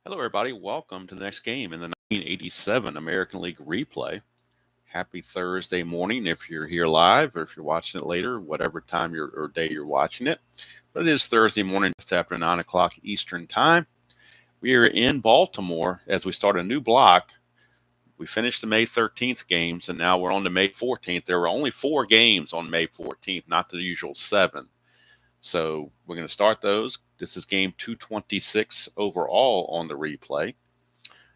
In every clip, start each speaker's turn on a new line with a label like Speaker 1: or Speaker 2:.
Speaker 1: Hello, everybody. Welcome to the next game in the 1987 American League replay. Happy Thursday morning if you're here live or if you're watching it later, whatever time or day you're watching it. But it is Thursday morning just after 9 o'clock Eastern Time. We are in Baltimore as we start a new block. We finished the May 13th games, and now we're on to May 14th. There were only 4 games on May 14th, not the usual 7. So we're going to start those. This is game 226 overall on the replay.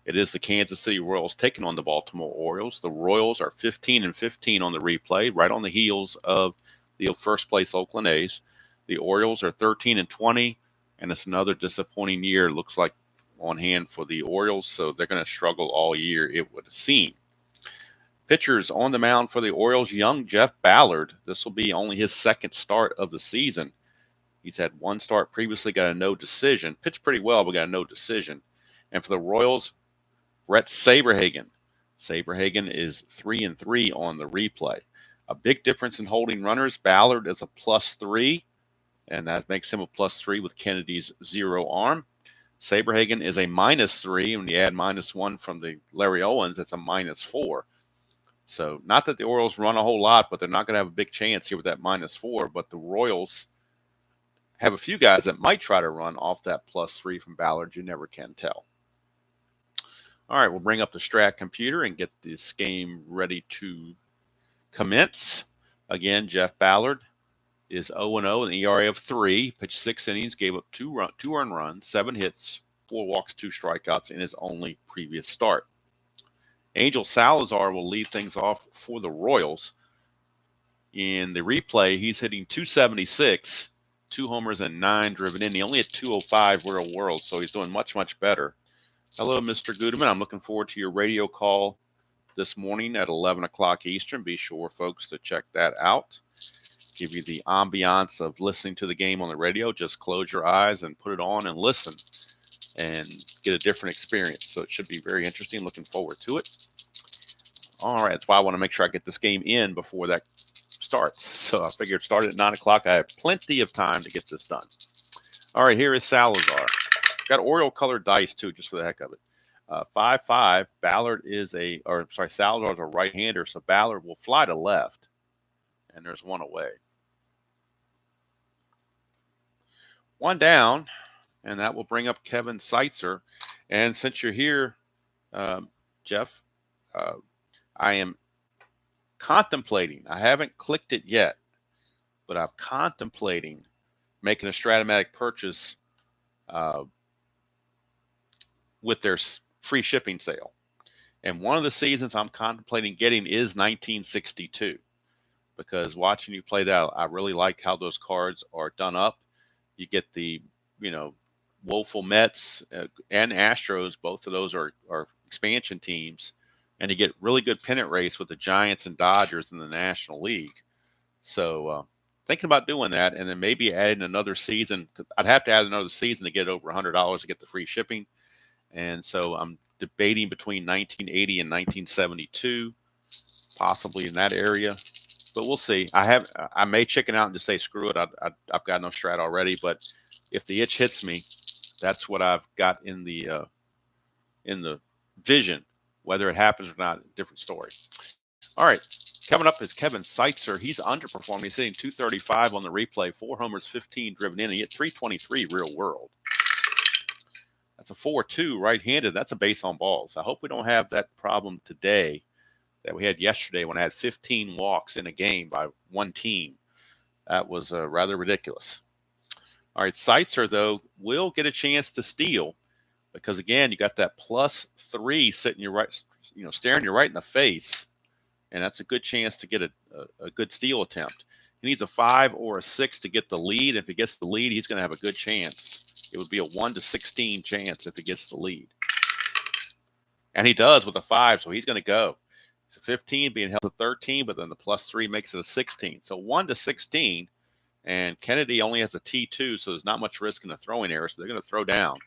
Speaker 1: It is the Kansas City Royals taking on the Baltimore Orioles. The Royals are 15-15 on the replay, right on the heels of the first place Oakland A's. The Orioles are 13-20, and it's another disappointing year, looks like, on hand for the Orioles, so they're going to struggle all year, it would seem. Pitchers on the mound for the Orioles, young Jeff Ballard. This will be only his second start of the season. He's had one start previously, got a no decision. Pitched pretty well, but got a no decision. And for the Royals, Brett Saberhagen. Saberhagen is 3-3 on the replay. A big difference in holding runners. Ballard is a +3, and that makes him a +3 with Kennedy's 0 arm. Saberhagen is a -3, and when you add -1 from the Larry Owens, it's a -4. So not that the Orioles run a whole lot, but they're not going to have a big chance here with that -4. But the Royals have a few guys that might try to run off that +3 from Ballard. You never can tell. All right, we'll bring up the Strat computer and get this game ready to commence. Again, Jeff Ballard is 0-0 with an ERA of 3, pitched 6 innings, gave up 2 earned runs, 7 hits, 4 walks, 2 strikeouts in his only previous start. Angel Salazar will lead things off for the Royals. In the replay, he's hitting .276. 2 homers and 9 driven in. He only had .205 real world, so he's doing much, much better. Hello, Mr. Gudeman. I'm looking forward to your radio call this morning at 11 o'clock Eastern. Be sure, folks, to check that out. Give you the ambiance of listening to the game on the radio. Just close your eyes and put it on and listen and get a different experience. So it should be very interesting. Looking forward to it. All right, that's why I want to make sure I get this game in before that starts. So I figured start at 9 o'clock. I have plenty of time to get this done. All right, here is Salazar. Got Oriole colored dice too, just for the heck of it. 5-5. Ballard is Salazar's a right-hander, so Ballard will fly to left, and there's one away. One down, and that will bring up Kevin Seitzer. And since you're here, Jeff, I am contemplating. I haven't clicked it yet, but I'm contemplating making a Strat-O-Matic purchase with their free shipping sale. And one of the seasons I'm contemplating getting is 1962, because watching you play that, I really like how those cards are done up. You get the, woeful Mets and Astros. Both of those are expansion teams. And you get really good pennant race with the Giants and Dodgers in the National League. So thinking about doing that, and then maybe adding another season. I'd have to add another season to get over $100 to get the free shipping. And so I'm debating between 1980 and 1972, possibly in that area. But we'll see. I may chicken out and just say screw it. I've got enough Strat already. But if the itch hits me, that's what I've got in the vision. Whether it happens or not, different story. All right, coming up is Kevin Seitzer. He's underperforming. He's hitting .235 on the replay, 4 homers, 15 driven in. He hit .323 real world. That's a 4-2 right-handed. That's a base on balls. I hope we don't have that problem today that we had yesterday when I had 15 walks in a game by one team. That was rather ridiculous. All right, Seitzer, though, will get a chance to steal because, again, you got that +3 sitting you right, staring you right in the face, and that's a good chance to get a good steal attempt. He needs a 5 or a 6 to get the lead. If he gets the lead, he's going to have a good chance. It would be a 1-16 chance if he gets the lead. And he does with a 5, so he's going to go. It's a 15 being held to 13, but then the +3 makes it a 16. So 1-16, and Kennedy only has a T2, so there's not much risk in the throwing error, so they're going to throw down.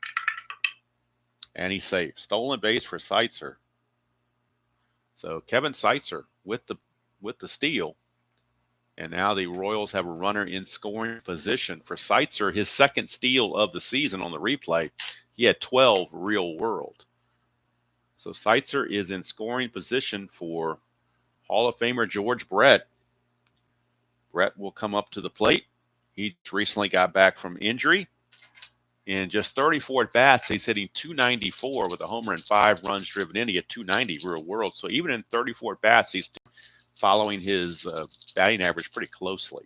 Speaker 1: And he's safe. Stolen base for Seitzer. So Kevin Seitzer with the steal. And now the Royals have a runner in scoring position for Seitzer, his second steal of the season on the replay. He had 12 real world. So Seitzer is in scoring position for Hall of Famer George Brett. Brett will come up to the plate. He recently got back from injury. In just 34 at bats, he's hitting 294 with a homer and 5 runs driven in. He had 290 real world. So even in 34 at bats, he's following his batting average pretty closely.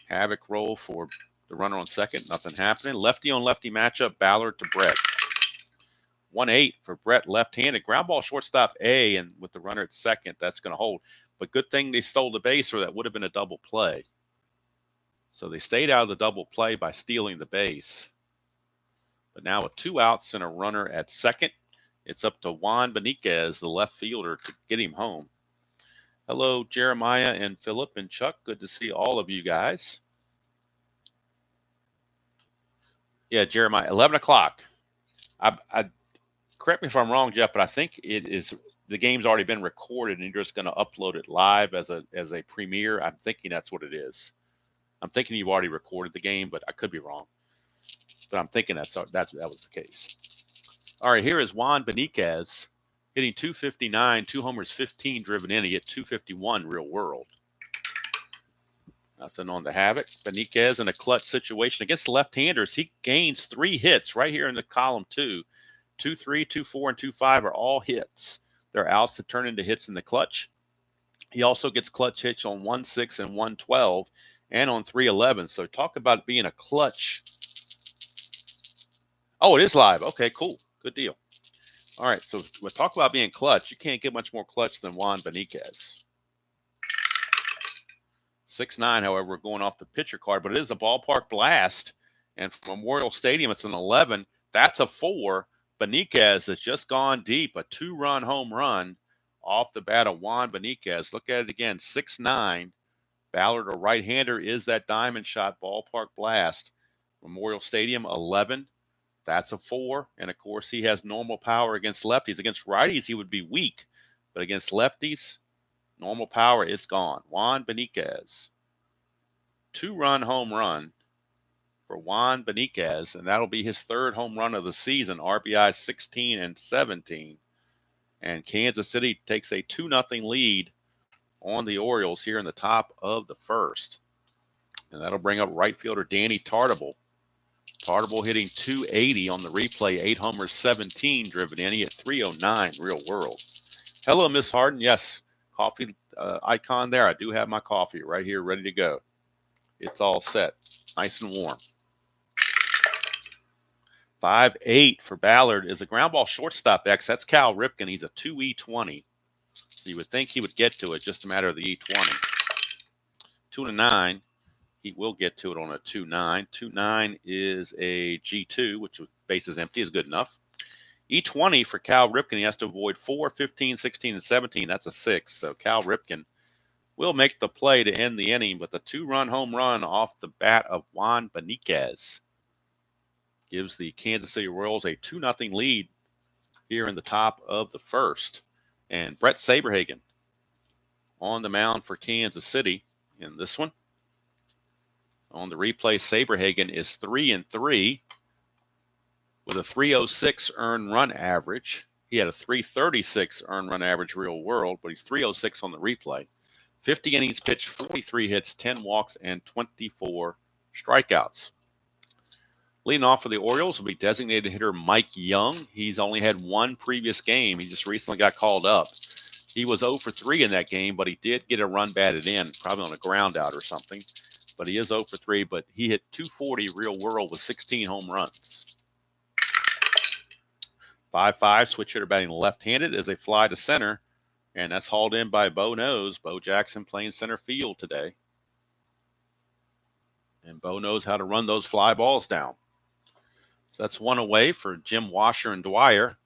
Speaker 1: Havoc roll for the runner on second. Nothing happening. Lefty on lefty matchup. Ballard to Brett. 1-8 for Brett, left-handed. Ground ball shortstop A, and with the runner at second, that's going to hold. But good thing they stole the base, or that would have been a double play. So they stayed out of the double play by stealing the base. But now with 2 outs and a runner at second, it's up to Juan Beniquez, the left fielder, to get him home. Hello, Jeremiah and Philip and Chuck. Good to see all of you guys. Yeah, Jeremiah, 11 o'clock. I correct me if I'm wrong, Jeff, but I think it is the game's already been recorded and you're just going to upload it live as a premiere. I'm thinking that's what it is. I'm thinking you've already recorded the game, but I could be wrong. But I'm thinking that was the case. All right, here is Juan Beniquez hitting 259, 2 homers, 15 driven in. He hit 251 real world. Nothing on the Havoc. Beniquez in a clutch situation against the left-handers. He gains 3 hits right here in the column 2. 2-3, 2-4, and 2-5 are all hits. They're outs that turn into hits in the clutch. He also gets clutch hits on 1-6 and 1-12 and on 3-11. So talk about being a clutch. Oh, it is live. Okay, cool. Good deal. All right, so we'll talk about being clutch. You can't get much more clutch than Juan Beniquez. 6'9", however, we're going off the pitcher card, but it is a ballpark blast. And from Memorial Stadium, it's an 11. That's a 4. Beniquez has just gone deep, a 2-run home run off the bat of Juan Beniquez. Look at it again, 6'9". Ballard, a right-hander, is that diamond shot ballpark blast. Memorial Stadium, 11. That's a 4. And, of course, he has normal power against lefties. Against righties, he would be weak. But against lefties, normal power is gone. Juan Beniquez. 2-run home run for Juan Beniquez, and that'll be his 3rd home run of the season, RBI 16 and 17. And Kansas City takes a 2-0 lead on the Orioles here in the top of the 1st. And that'll bring up right fielder Danny Tartabull. Tartabull hitting 280 on the replay, 8 homers, 17 driven in. He hit 309 real world. Hello, Miss Harden. Yes, coffee icon there. I do have my coffee right here ready to go. It's all set, nice and warm. 5-8 for Ballard is a ground ball shortstop X. That's Cal Ripken. He's a 2E20. So you would think he would get to it, just a matter of the E20. 2-9. He will get to it on a 2-9. 2-9 is a G2, which with bases empty is good enough. E20 for Cal Ripken. He has to avoid 4, 15, 16, and 17. That's a 6. So Cal Ripken will make the play to end the inning with a 2-run home run off the bat of Juan Beniquez. Gives the Kansas City Royals a 2-0 lead here in the top of the 1st. And Brett Saberhagen on the mound for Kansas City in this one. On the replay, Saberhagen is 3-3 with a 306 earned run average. He had a 336 earned run average real world, but he's 306 on the replay. 50 innings pitched, 43 hits, 10 walks, and 24 strikeouts. Leading off for the Orioles will be designated hitter Mike Young. He's only had 1 previous game. He just recently got called up. He was 0 for 3 in that game, but he did get a run batted in, probably on a ground out or something. But he is 0 for 3, but he hit 240 real world with 16 home runs. 5-5, switch hitter batting left-handed as a fly to center, and that's hauled in by Bo Knows. Bo Jackson playing center field today. And Bo knows how to run those fly balls down. So that's 1 away for Jim Washer and Dwyer.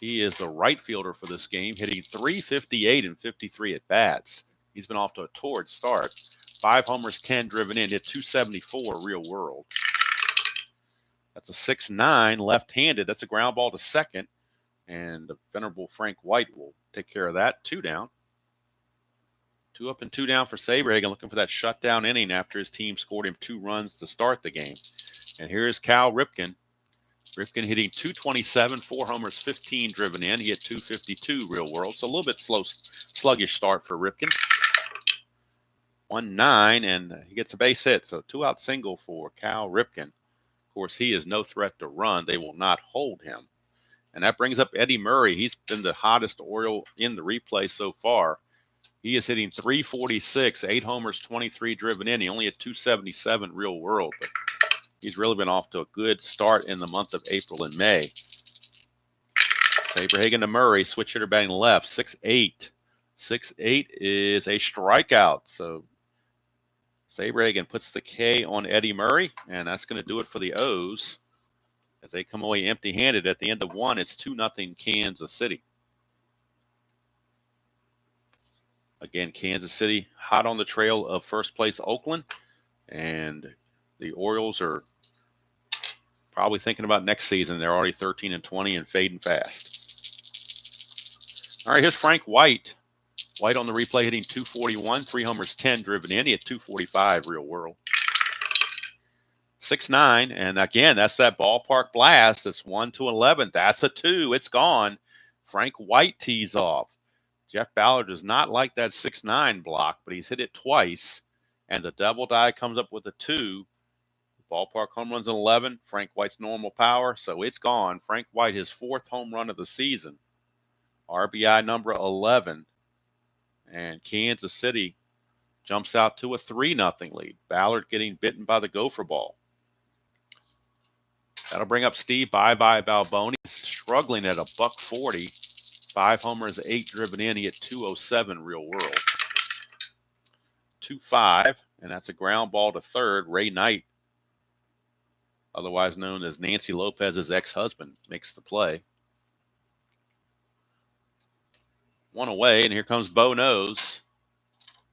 Speaker 1: He is the right fielder for this game, hitting 358 and 53 at bats. He's been off to a torrid start. 5 homers, 10 driven in, hit 274 real world. That's a 6-9 left-handed. That's a ground ball to second. And the venerable Frank White will take care of that. 2 down. 2 up and 2 down for Saberhagen, looking for that shutdown inning after his team scored him 2 runs to start the game. And here's Cal Ripken. Ripken hitting 227, 4 homers, 15 driven in. He hit 252 real world, so a little bit sluggish start for Ripken. 1-9, and he gets a base hit, so 2-out single for Cal Ripken. Of course, he is no threat to run. They will not hold him. And that brings up Eddie Murray. He's been the hottest Oriole in the replay so far. He is hitting 346, 8 homers, 23 driven in. He only had 277 real world, but he's really been off to a good start in the month of April and May. Saberhagen to Murray, switch hitter batting left, 6-8. 6-8 is a strikeout. So Saberhagen puts the K on Eddie Murray, and that's going to do it for the O's. As they come away empty-handed at the end of one, it's 2-0 Kansas City. Again, Kansas City hot on the trail of first place Oakland, and the Orioles are probably thinking about next season. They're already 13-20 and fading fast. All right, here's Frank White. White on the replay hitting 241, 3 homers, 10 driven in. He had 245 real world. 6-9, and again, that's that ballpark blast. It's 1-11. That's a 2. It's gone. Frank White tees off. Jeff Ballard does not like that 6-9 block, but he's hit it twice, and the double die comes up with a 2. Ballpark home runs an 11. Frank White's normal power, so it's gone. Frank White, his 4th home run of the season. RBI number 11. And Kansas City jumps out to a 3-0 lead. Ballard getting bitten by the gopher ball. That'll bring up Steve Bye-Bye Balboni, struggling at $140. 5 homers, 8 driven in. He hit 207 real world. 2-5, and that's a ground ball to third. Ray Knight, otherwise known as Nancy Lopez's ex-husband, makes the play. 1 away, and here comes Bo Nose.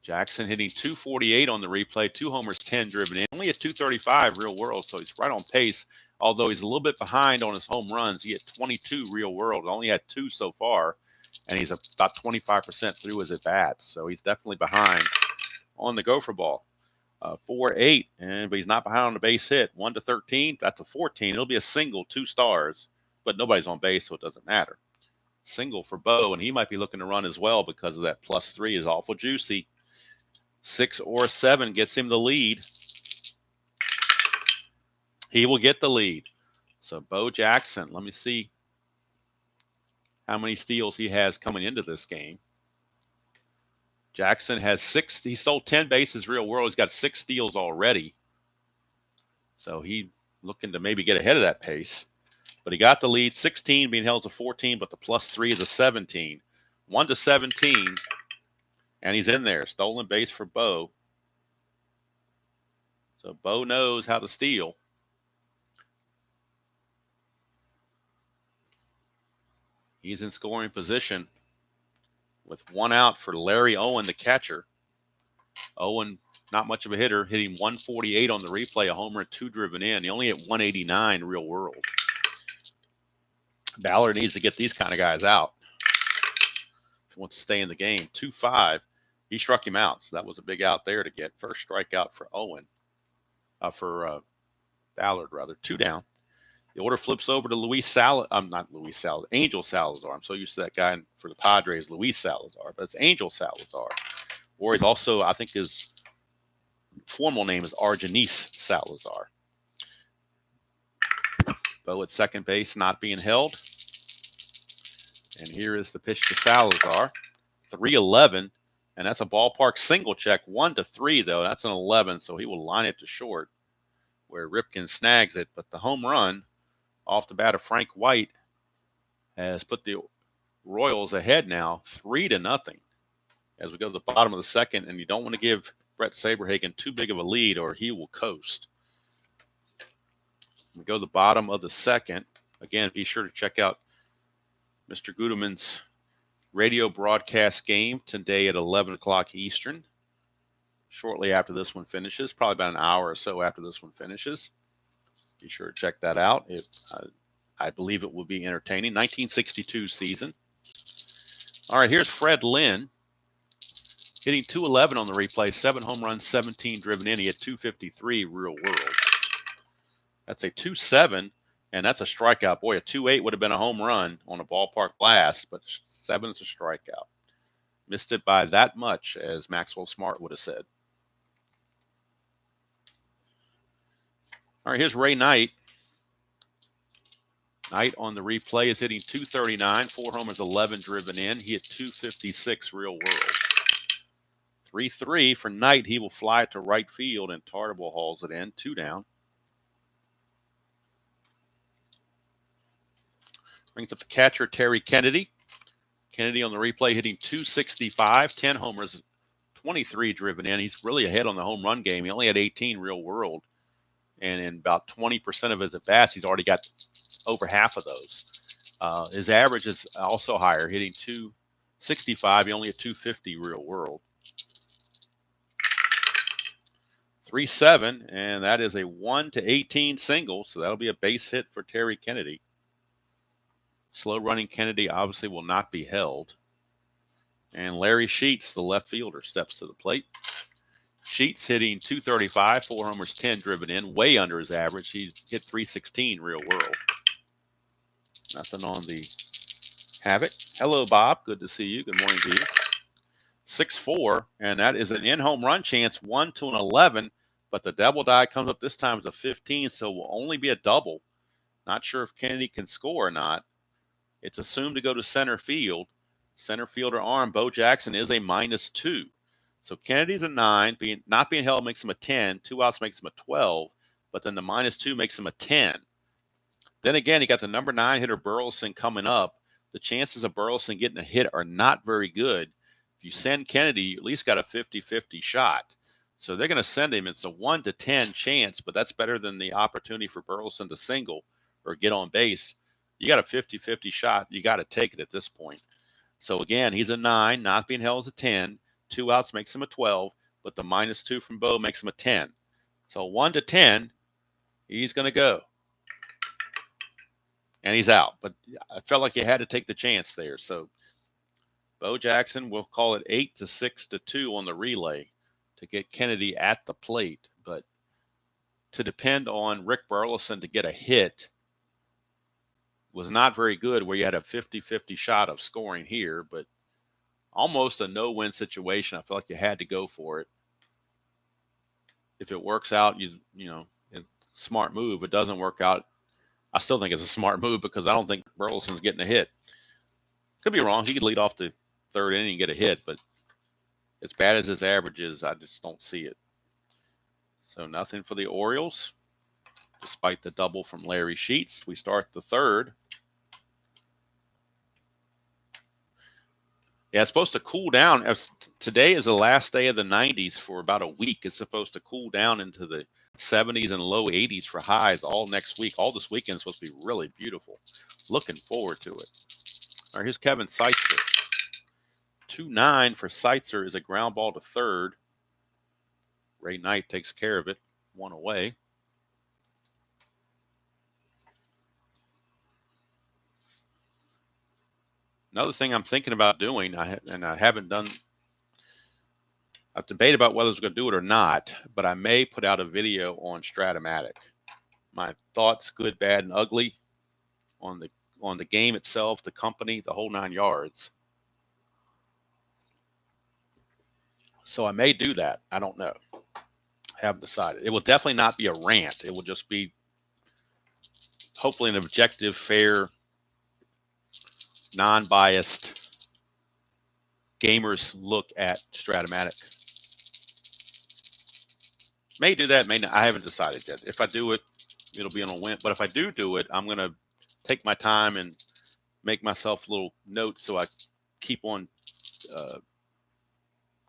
Speaker 1: Jackson hitting 248 on the replay, 2 homers, 10 driven in. Only at 235 real world, so he's right on pace. Although he's a little bit behind on his home runs. He had 22 real world, only had 2 so far, and he's about 25% through his at-bats. So he's definitely behind on the gopher ball. 4-8, but he's not behind on the base hit. 1-13, that's a 14. It'll be a single, 2 stars, but nobody's on base, so it doesn't matter. Single for Bo, and he might be looking to run as well because of that +3 is awful juicy. 6 or 7 gets him the lead. He will get the lead. So Bo Jackson, let me see how many steals he has coming into this game. Jackson has 6. He stole 10 bases real world. He's got 6 steals already. So he looking to maybe get ahead of that pace. But he got the lead. 16 being held to 14, but the +3 is a 17. 1-17. And he's in there. Stolen base for Bo. So Bo knows how to steal. He's in scoring position with 1 out for Larry Owen, the catcher. Owen, not much of a hitter, hitting 148 on the replay, a homer, 2 driven in. He only hit 189 real world. Ballard needs to get these kind of guys out if he wants to stay in the game. 2-5. He struck him out, so that was a big out there to get. First strikeout for Owen, Ballard, rather. 2 down. The order flips over to Angel Salazar. I'm so used to that guy for the Padres, Luis Salazar, but it's Angel Salazar. Or he's also, I think his formal name is Argenis Salazar. Bo at second base, not being held. And here is the pitch to Salazar. 3-11, and that's a ballpark single check. 1-3, though. That's an 11, so he will line it to short where Ripken snags it. But the home run off the bat of Frank White has put the Royals ahead now 3-0 as we go to the bottom of the second, and you don't want to give Brett Saberhagen too big of a lead or he will coast. We go to the bottom of the second. Again, be sure to check out Mr. Gudeman's radio broadcast game today at 11 o'clock Eastern, shortly after this one finishes, probably about an hour or so after this one finishes. Be sure to check that out. I believe it will be entertaining. 1962 season. All right, here's Fred Lynn hitting 211 on the replay, 7 home runs, 17 driven in. He had 253 real world. That's a 2-7. And that's a strikeout. Boy, a 2-8 would have been a home run on a ballpark blast, but 7's a strikeout. Missed it by that much, as Maxwell Smart would have said. All right, here's Ray Knight. Knight on the replay is hitting 239, 4 homers, 11 driven in. He hit 256 real world. 3-3 for Knight. He will fly it to right field, and Tartable hauls it in. 2 down. Brings up the catcher, Terry Kennedy. Kennedy on the replay hitting 265, 10 homers, 23 driven in. He's really ahead on the home run game. He only had 18 real world. And in about 20% of his at-bats, he's already got over half of those. His average is also higher, hitting 265. He only had 250 real world. 3-7, and that is a 1-18 single, so that'll be a base hit for Terry Kennedy. Slow-running Kennedy obviously will not be held. And Larry Sheets, the left fielder, steps to the plate. Sheets hitting 235, 4 homers, 10 driven in, way under his average. He hit 316 real world. Nothing on the Havoc. Hello, Bob. Good to see you. Good morning to you. 6-4, and that is an in-home run chance, 1 to an 11, but the double die comes up this time as a 15, so it will only be a double. Not sure if Kennedy can score or not. It's assumed to go to center field. Center fielder arm, Bo Jackson, is a -2. So Kennedy's a 9. Not being held makes him a 10. 2 outs makes him a 12, but then the -2 makes him a 10. Then again, you got the number 9 hitter Burleson coming up. The chances of Burleson getting a hit are not very good. If you send Kennedy, you at least got a 50-50 shot. So they're going to send him. It's a 1 to 10 chance, but that's better than the opportunity for Burleson to single or get on base. You got a 50-50 shot. You got to take it at this point. So again, he's a 9, not being held as a 10. 2 outs makes him a 12, but the -2 from Bo makes him a 10. So 1 to 10, he's going to go. And he's out. But I felt like you had to take the chance there. So Bo Jackson, we'll call it 8 to 6 to 2 on the relay to get Kennedy at the plate. But to depend on Rick Burleson to get a hit was not very good, where you had a 50-50 shot of scoring here, but almost a no-win situation. I feel like you had to go for it. If it works out, you know, it's a smart move. If it doesn't work out, I still think it's a smart move, because I don't think Burleson's getting a hit. Could be wrong. He could lead off the 3rd inning and get a hit, but as bad as his average is, I just don't see it. So nothing for the Orioles, despite the double from Larry Sheets. We start the 3rd. Yeah, it's supposed to cool down. Today is the last day of the 90s for about a week. It's supposed to cool down into the 70s and low 80s for highs all next week. All this weekend is supposed to be really beautiful. Looking forward to it. All right, here's Kevin Seitzer. 2-9 for Seitzer is a ground ball to 3rd. Ray Knight takes care of it. 1 away. Another thing I'm thinking about doing, and I haven't done, I've debated about whether I was going to do it or not, but I may put out a video on Strat-O-Matic. My thoughts, good, bad, and ugly, on the game itself, the company, the whole 9 yards. So I may do that. I don't know. I haven't decided. It will definitely not be a rant. It will just be hopefully an objective, fair, non-biased gamers look at Strat-O-Matic. May do that, may not. I haven't decided yet. If I do it, it'll be on a win. But if I do it, I'm going to take my time and make myself little notes so I keep on,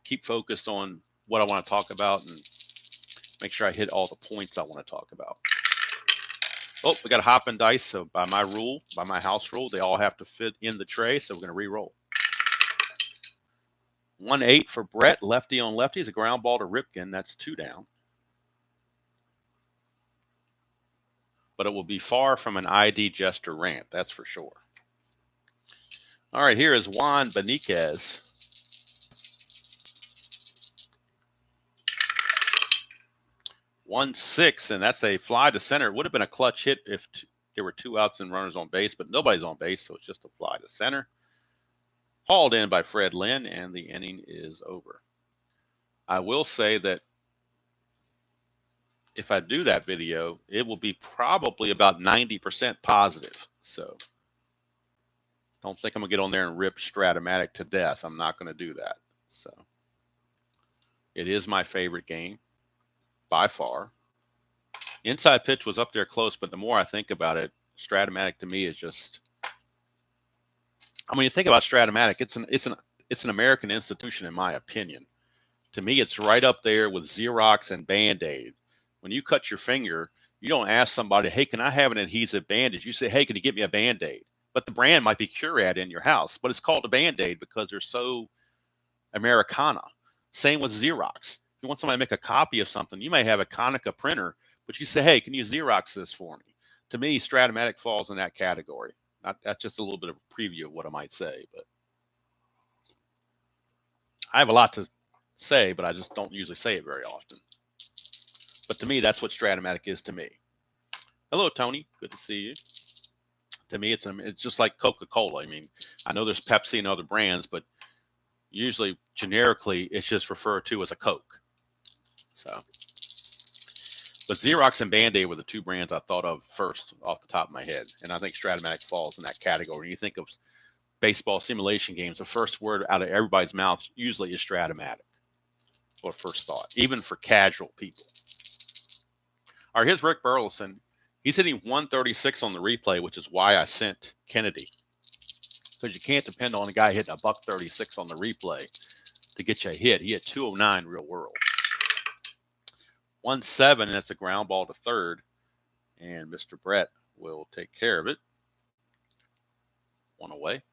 Speaker 1: keep focused on what I want to talk about and make sure I hit all the points I want to talk about. Oh, we got a hop and dice. So by my rule, by my house rule, they all have to fit in the tray. So we're going to re-roll. 1-8 for Brett. Lefty on lefty is a ground ball to Ripken. That's 2 down. But it will be far from an ID Jester rant. That's for sure. All right, here is Juan Beniquez. 1-6, and that's a fly to center. It would have been a clutch hit if There were 2 outs and runners on base, but nobody's on base, so it's just a fly to center. Hauled in by Fred Lynn, and the inning is over. I will say that if I do that video, it will be probably about 90% positive. So don't think I'm going to get on there and rip Strat-O-Matic to death. I'm not going to do that. So it is my favorite game by far. Inside Pitch was up there close, but the more I think about it, Strat-O-Matic to me is just, I mean, you think about Strat-O-Matic, it's an American institution in my opinion. To me, it's right up there with Xerox and Band-Aid. When you cut your finger, you don't ask somebody, hey, can I have an adhesive bandage? You say, hey, can you get me a Band-Aid? But the brand might be Curad in your house, but it's called a Band-Aid because they're so Americana. Same with Xerox. If you want somebody to make a copy of something, you may have a Konica printer, but you say, hey, can you Xerox this for me? To me, Strat-O-Matic falls in that category. That's just a little bit of a preview of what I might say, but I have a lot to say, but I just don't usually say it very often. But to me, that's what Strat-O-Matic is to me. Hello, Tony. Good to see you. To me, it's just like Coca-Cola. I mean, I know there's Pepsi and other brands, but usually generically, it's just referred to as a Coke. So, but Xerox and Band-Aid were the 2 brands I thought of first off the top of my head. And I think Strat-O-Matic falls in that category. When you think of baseball simulation games, the first word out of everybody's mouth usually is Strat-O-Matic. Or first thought, even for casual people. All right, here's Rick Burleson. He's hitting 136 on the replay, which is why I sent Kennedy. Because you can't depend on a guy hitting a $136 on the replay to get you a hit. He hit 209 real world. 1-7, and that's a ground ball to third. And Mr. Brett will take care of it. 1 away.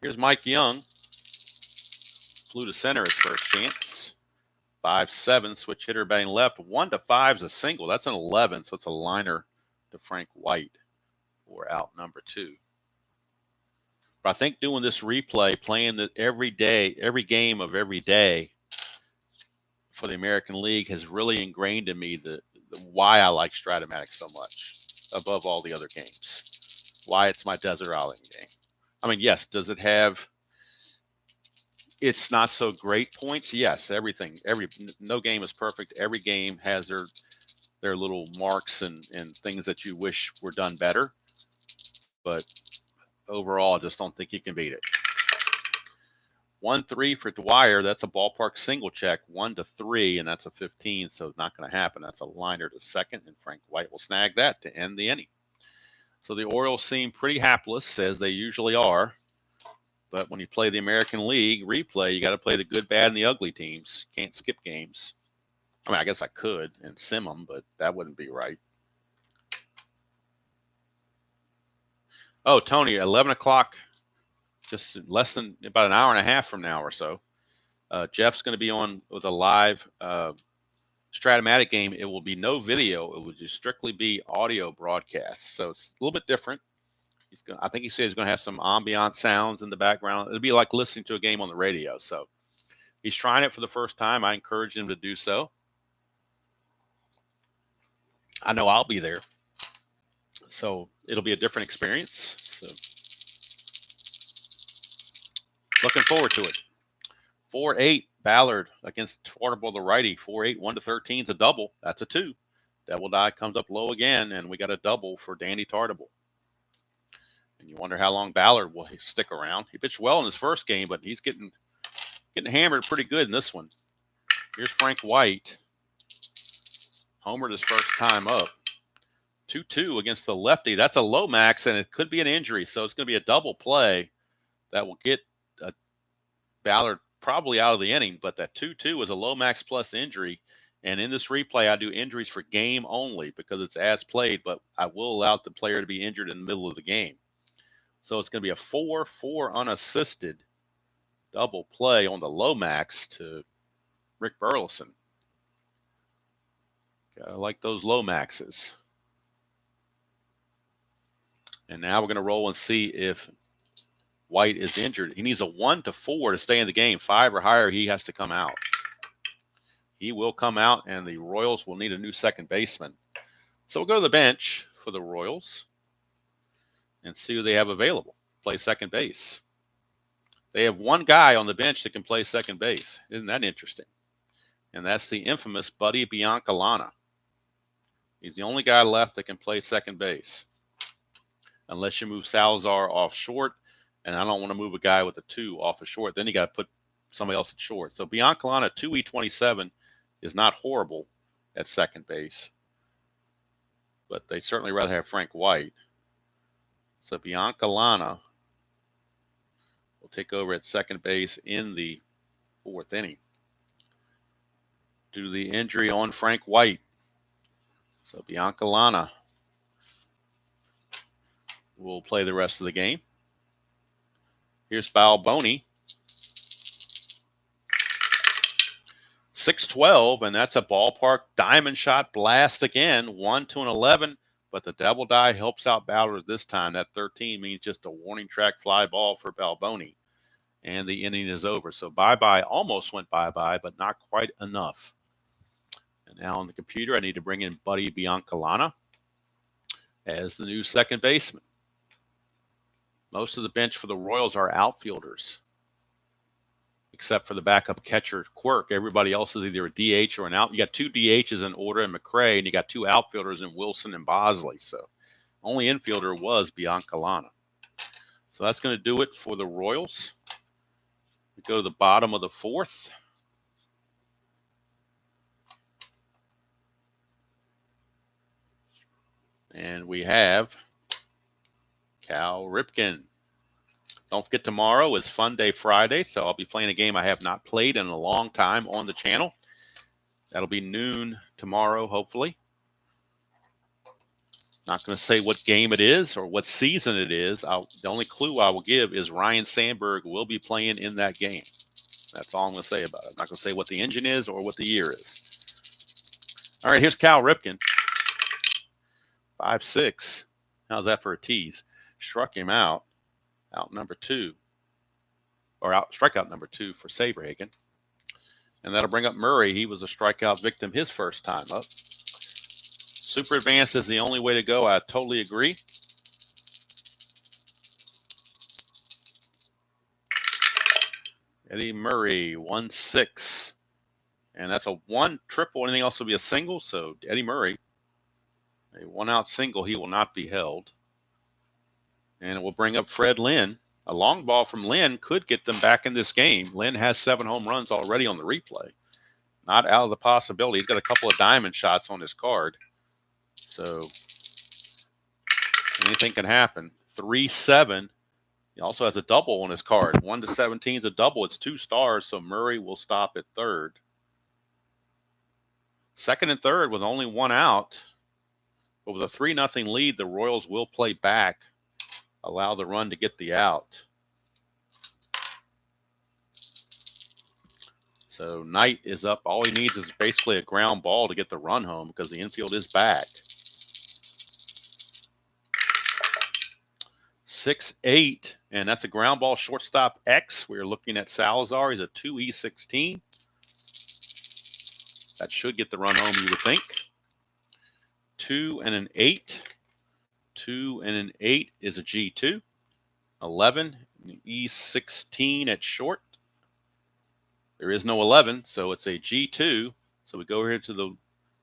Speaker 1: Here's Mike Young. Flew to center his first chance. 5-7, switch hitter batting left. 1-5 is a single. That's an 11, so it's a liner to Frank White for out number 2. But I think doing this replay, playing that every day, every game of every day for the American League has really ingrained in me the why I like Strat-O-Matic so much above all the other games. Why it's my desert island game. I mean, yes, does it have it's not so great points? Yes, no game is perfect. Every game has their little marks and things that you wish were done better. But overall, I just don't think you can beat it. 1-3 for Dwyer. That's a ballpark single check. 1-3, and that's a 15, so it's not going to happen. That's a liner to second, and Frank White will snag that to end the inning. So the Orioles seem pretty hapless, as they usually are. But when you play the American League replay, you got to play the good, bad, and the ugly teams. Can't skip games. I mean, I guess I could and sim them, but that wouldn't be right. Oh, Tony, 11 o'clock, just less than about an hour and a half from now or so. Jeff's going to be on with a live Strat-O-Matic game. It will be no video. It will just strictly be audio broadcast. So it's a little bit different. I think he said he's going to have some ambient sounds in the background. It'll be like listening to a game on the radio. So he's trying it for the first time. I encourage him to do so. I know I'll be there. So it'll be a different experience. So looking forward to it. 4-8 Ballard against Tartable, the righty. 4-8, 1-13 is a double. That's a 2. Devil Die comes up low again, and we got a double for Danny Tartable. And you wonder how long Ballard will stick around. He pitched well in his first game, but he's getting hammered pretty good in this one. Here's Frank White. Homered his first time up. 2-2 against the lefty. That's a low max, and it could be an injury. So it's going to be a double play that will get Ballard probably out of the inning. But that 2-2 is a low max plus injury. And in this replay, I do injuries for game only because it's as played, but I will allow the player to be injured in the middle of the game. So it's going to be a 4-4 unassisted double play on the low max to Rick Burleson. Gotta like those low maxes. And now we're going to roll and see if White is injured. He needs a 1-4 to stay in the game. 5 or higher, he has to come out. He will come out, and the Royals will need a new second baseman. So we'll go to the bench for the Royals and see who they have available. Play second base. They have one guy on the bench that can play second base. Isn't that interesting? And that's the infamous Buddy Biancalana. He's the only guy left that can play second base. Unless you move Salazar off short, and I don't want to move a guy with a 2 off a short. Then you got to put somebody else at short. So Biancalana 2E27 is not horrible at second base, but they'd certainly rather have Frank White. So Biancalana will take over at second base in the 4th inning due to the injury on Frank White. So Biancalana will play the rest of the game. Here's Balboni. 6-12, and that's a ballpark diamond shot blast again. 1-11, but the double die helps out Ballard this time. That 13 means just a warning track fly ball for Balboni, and the inning is over. So bye-bye almost went bye-bye, but not quite enough. And now on the computer, I need to bring in Buddy Biancalana as the new second baseman. Most of the bench for the Royals are outfielders, except for the backup catcher Quirk. Everybody else is either a DH or an out. You got 2 DHs in Order and McRae, and you got 2 outfielders in Wilson and Bosley. So only infielder was Biancalana. So that's going to do it for the Royals. We go to the bottom of the 4th. And we have Cal Ripken. Don't forget, tomorrow is Fun Day Friday, so I'll be playing a game I have not played in a long time on the channel. That'll be noon tomorrow, hopefully. Not going to say what game it is or what season it is. The only clue I will give is Ryan Sandberg will be playing in that game. That's all I'm going to say about it. I'm not going to say what the engine is or what the year is. All right, here's Cal Ripken. 5-6. How's that for a tease? Struck him out. Out number 2, or out strikeout number 2 for Saberhagen. And that'll bring up Murray. He was a strikeout victim his first time up. Super advanced is the only way to go. I totally agree. Eddie Murray, 1-6. And that's a 1 triple. Anything else will be a single. So Eddie Murray, a 1-out single. He will not be held. And it will bring up Fred Lynn. A long ball from Lynn could get them back in this game. Lynn has 7 home runs already on the replay. Not out of the possibility. He's got a couple of diamond shots on his card. So anything can happen. 3-7. He also has a double on his card. 1-17 is a double. It's 2 stars, so Murray will stop at third. Second and third with only 1 out. But with a 3-0 lead, the Royals will play back. Allow the run to get the out. So Knight is up. All he needs is basically a ground ball to get the run home because the infield is back. 6-8, and that's a ground ball shortstop X. We're looking at Salazar. He's a 2E16. That should get the run home, you would think. 2 and an 8. 2 and an 8 is a G2. 11, E16 at short. There is no 11, so it's a G2. So we go here to the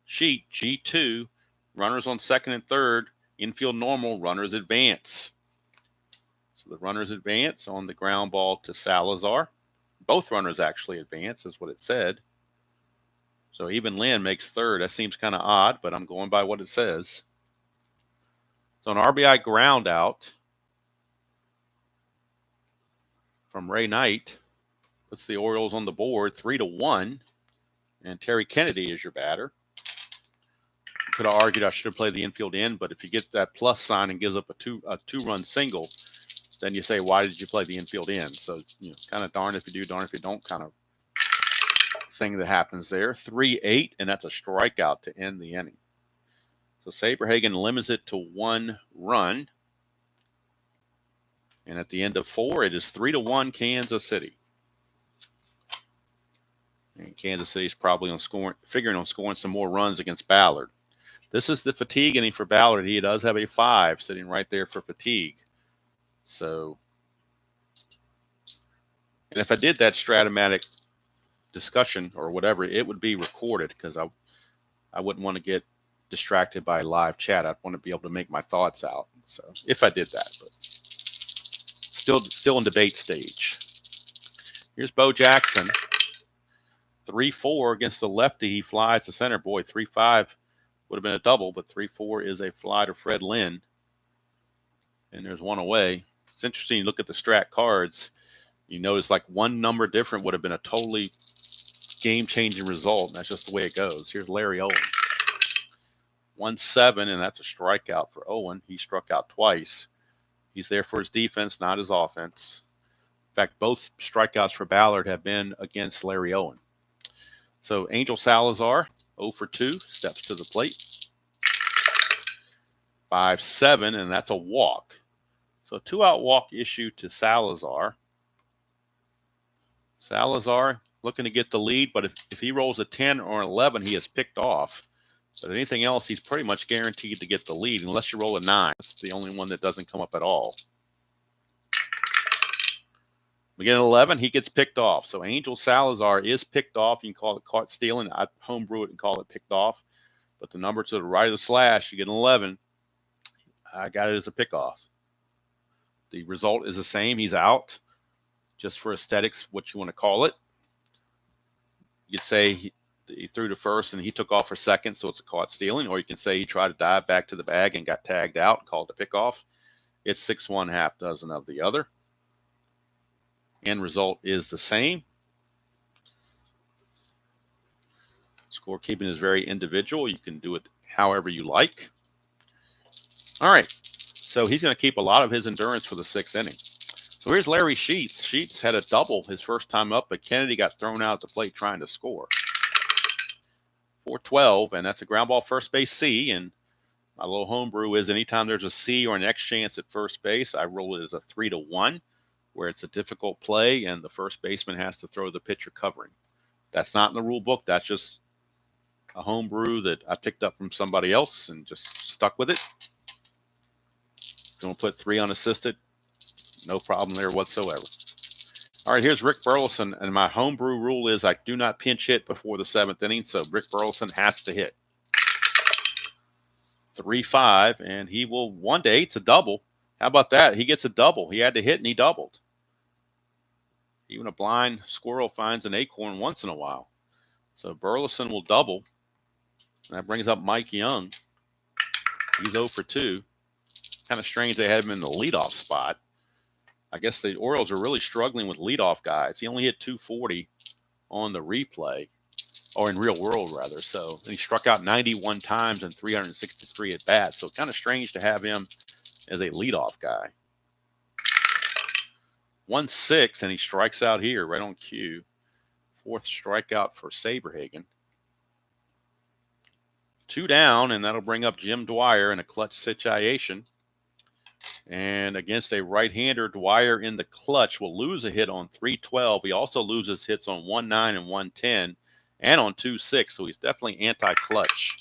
Speaker 1: sheet, G2. Runners on second and third. Infield normal, runners advance. So the runners advance on the ground ball to Salazar. Both runners actually advance, is what it said. So even Lynn makes third. That seems kind of odd, but I'm going by what it says. So an RBI ground out from Ray Knight puts the Orioles on the board 3-1, and Terry Kennedy is your batter. You could have argued I should have played the infield in, but if you get that plus sign and gives up a two-run single, then you say, why did you play the infield in? So, kind of darn if you do, darn if you don't kind of thing that happens there. 3-8, and that's a strikeout to end the inning. So Saberhagen limits it to 1 run. And at the end of 4, it is 3-1 Kansas City. And Kansas City's probably figuring on scoring some more runs against Ballard. This is the fatigue inning for Ballard. He does have a 5 sitting right there for fatigue. So, and if I did that Strat-O-Matic discussion or whatever, it would be recorded because I wouldn't want to get distracted by live chat. I'd want to be able to make my thoughts out. So if I did that, but still in debate stage. Here's Bo Jackson, 3-4 against the lefty. He flies to center. Boy, 3-5 would have been a double, but 3-4 is a fly to Fred Lynn. And there's one away. It's interesting. You look at the Strat cards. You notice like one number different would have been a totally game-changing result. And that's just the way it goes. Here's Larry Owen. 1-7, and that's a strikeout for Owen. He struck out twice. He's there for his defense, not his offense. In fact, both strikeouts for Ballard have been against Larry Owen. So Angel Salazar, 0 for 2, steps to the plate. 5-7, and that's a walk. So 2-out walk issue to Salazar. Salazar looking to get the lead, but if he rolls a 10 or an 11, he is picked off. But anything else, he's pretty much guaranteed to get the lead unless you roll a 9. That's the only one that doesn't come up at all. We get an 11, he gets picked off. So Angel Salazar is picked off. You can call it caught stealing. I homebrew it and call it picked off. But the number to the right of the slash, you get an 11. I got it as a pickoff. The result is the same. He's out. Just for aesthetics, what you want to call it. You could say he threw to first and he took off for second, so it's a caught stealing. Or you can say he tried to dive back to the bag and got tagged out, called a pickoff. It's 6-1, half dozen of the other. End result is the same. Scorekeeping is very individual. You can do it however you like. All right. So he's going to keep a lot of his endurance for the 6th inning. So here's Larry Sheets. Sheets had a double his first time up, but Kennedy got thrown out at the plate trying to score. 4-12, and that's a ground ball first base C. And my little homebrew is anytime there's a C or an X chance at first base, I roll it as a 3-1, where it's a difficult play and the first baseman has to throw the pitcher covering. That's not in the rule book. That's just a homebrew that I picked up from somebody else and just stuck with it. Going to put 3 unassisted. No problem there whatsoever. All right, here's Rick Burleson, and my homebrew rule is I do not pinch hit before the 7th inning, so Rick Burleson has to hit. 3-5, and he will one day. It's a double. How about that? He gets a double. He had to hit, and he doubled. Even a blind squirrel finds an acorn once in a while. So Burleson will double, and that brings up Mike Young. He's 0 for 2. Kind of strange they had him in the leadoff spot. I guess the Orioles are really struggling with leadoff guys. He only hit 240 on the replay, or in real world, rather. So he struck out 91 times and 363 at bats. So kind of strange to have him as a leadoff guy. 1-6, and he strikes out here right on cue. 4th strikeout for Saberhagen. 2 down, and that'll bring up Jim Dwyer in a clutch situation. And against a right-hander, Dwyer in the clutch will lose a hit on 3-12. He also loses hits on 1-9 and 1-10 and on 2-6, so he's definitely anti-clutch.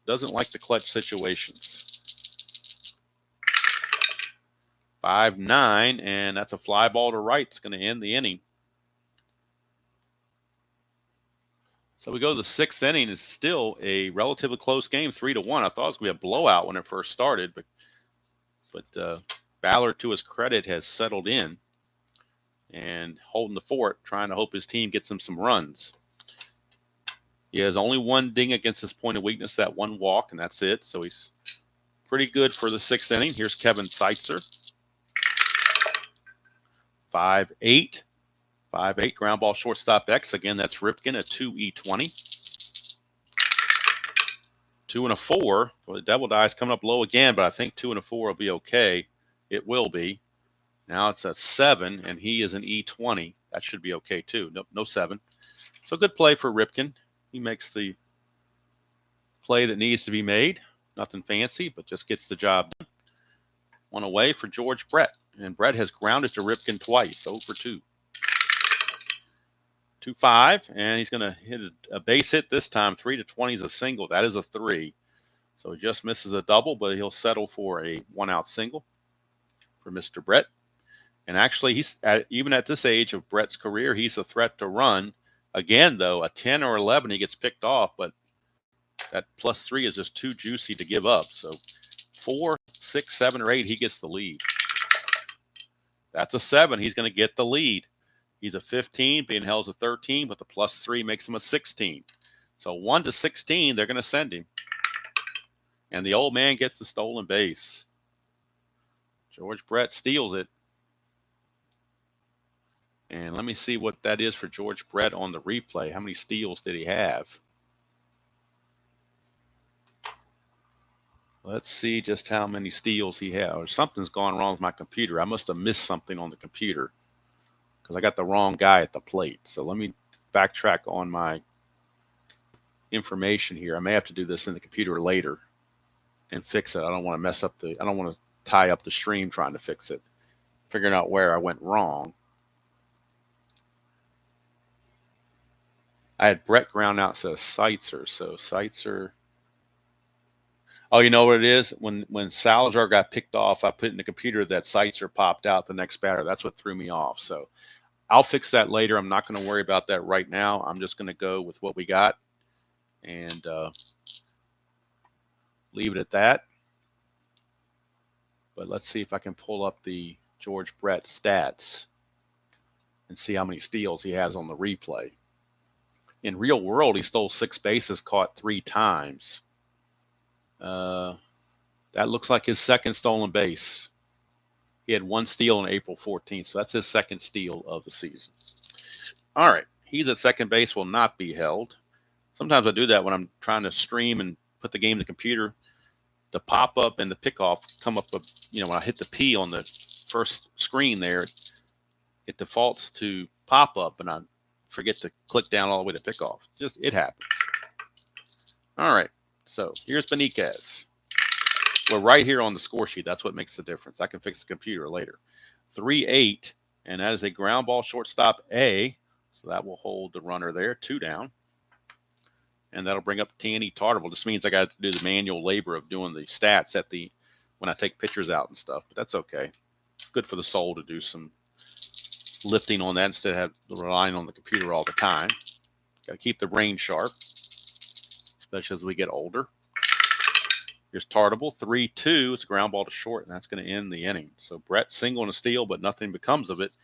Speaker 1: Doesn't like the clutch situations. 5-9, and that's a fly ball to right. It's going to end the inning. So we go to the 6th inning. It's still a relatively close game, 3-1. I thought it was going to be a blowout when it first started, but Ballard, to his credit, has settled in and holding the fort, trying to hope his team gets him some runs. He has only one ding against his point of weakness, that one walk, and that's it. So he's pretty good for the 6th inning. Here's Kevin Seitzer. 5-8. 5-8, ground ball shortstop X. Again, that's Ripken, a 2E20. 2 and a 4. Well, the double die is coming up low again, but I think 2 and a 4 will be okay. It will be. Now it's a 7, and he is an E20. That should be okay too. Nope, no 7. So good play for Ripken. He makes the play that needs to be made. Nothing fancy, but just gets the job done. 1 away for George Brett, and Brett has grounded to Ripken twice, 0 for 2. 2-5, and he's going to hit a base hit this time. 3-20 is a single. That is a 3. So he just misses a double, but he'll settle for a 1-out single for Mr. Brett. And actually, even at this age of Brett's career, he's a threat to run. Again, though, a 10 or 11, he gets picked off, but that +3 is just too juicy to give up. So 4, 6, 7, or 8, he gets the lead. That's a 7. He's going to get the lead. He's a 15, being held a 13, but the +3 makes him a 16. So 1 to 16, they're going to send him. And the old man gets the stolen base. George Brett steals it. And let me see what that is for George Brett on the replay. How many steals did he have? Let's see just how many steals he had. Or something's gone wrong with my computer. I must have missed something on the computer because I got the wrong guy at the plate. So let me backtrack on my information here. I may have to do this in the computer later and fix it. I don't want to mess up I don't want to tie up the stream trying to fix it. Figuring out where I went wrong. I had Brett ground out to Seitzer. So Seitzer. Oh, you know what it is? When Salazar got picked off, I put in the computer that Seitzer popped out the next batter. That's what threw me off. So I'll fix that later. I'm not going to worry about that right now. I'm just going to go with what we got and leave it at that. But let's see if I can pull up the George Brett stats and see how many steals he has on the replay. In real world, he stole 6 bases, caught 3 times. That looks like his second stolen base. He had 1 steal on April 14th, so that's his second steal of the season. All right, he's at second base, will not be held. Sometimes I do that when I'm trying to stream and put the game in the computer. The pop-up and the pickoff come up, when I hit the P on the first screen there, it defaults to pop-up, and I forget to click down all the way to pickoff. It happens. All right, so here's Benitez. We're right here on the score sheet. That's what makes the difference. I can fix the computer later. 3-8, and that is a ground ball shortstop A, so that will hold the runner there, 2 down. And that'll bring up Tanny Tartable. This means I got to do the manual labor of doing the stats when I take pictures out and stuff, but that's okay. It's good for the soul to do some lifting on that instead of relying on the computer all the time. Got to keep the brain sharp, especially as we get older. Here's Tartable, 3-2. It's a ground ball to short, and that's going to end the inning. So Brett single and a steal, but nothing becomes of it.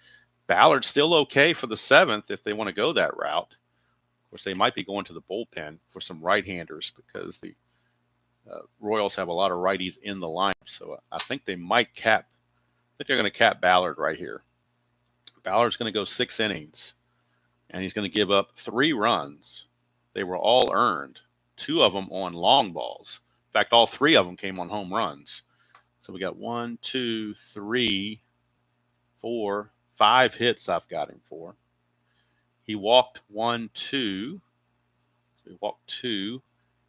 Speaker 1: Ballard still okay for the 7th if they want to go that route. Of course, they might be going to the bullpen for some right-handers because the Royals have a lot of righties in the lineup. So I think they might cap. I think they're going to cap Ballard right here. Ballard's going to go 6 innings, and he's going to give up 3 runs. They were all earned, 2 of them on long balls. In fact, all 3 of them came on home runs. So we got 1, 2, 3, 4, 5 hits I've got him for. He walked 1, 2. So he walked 2,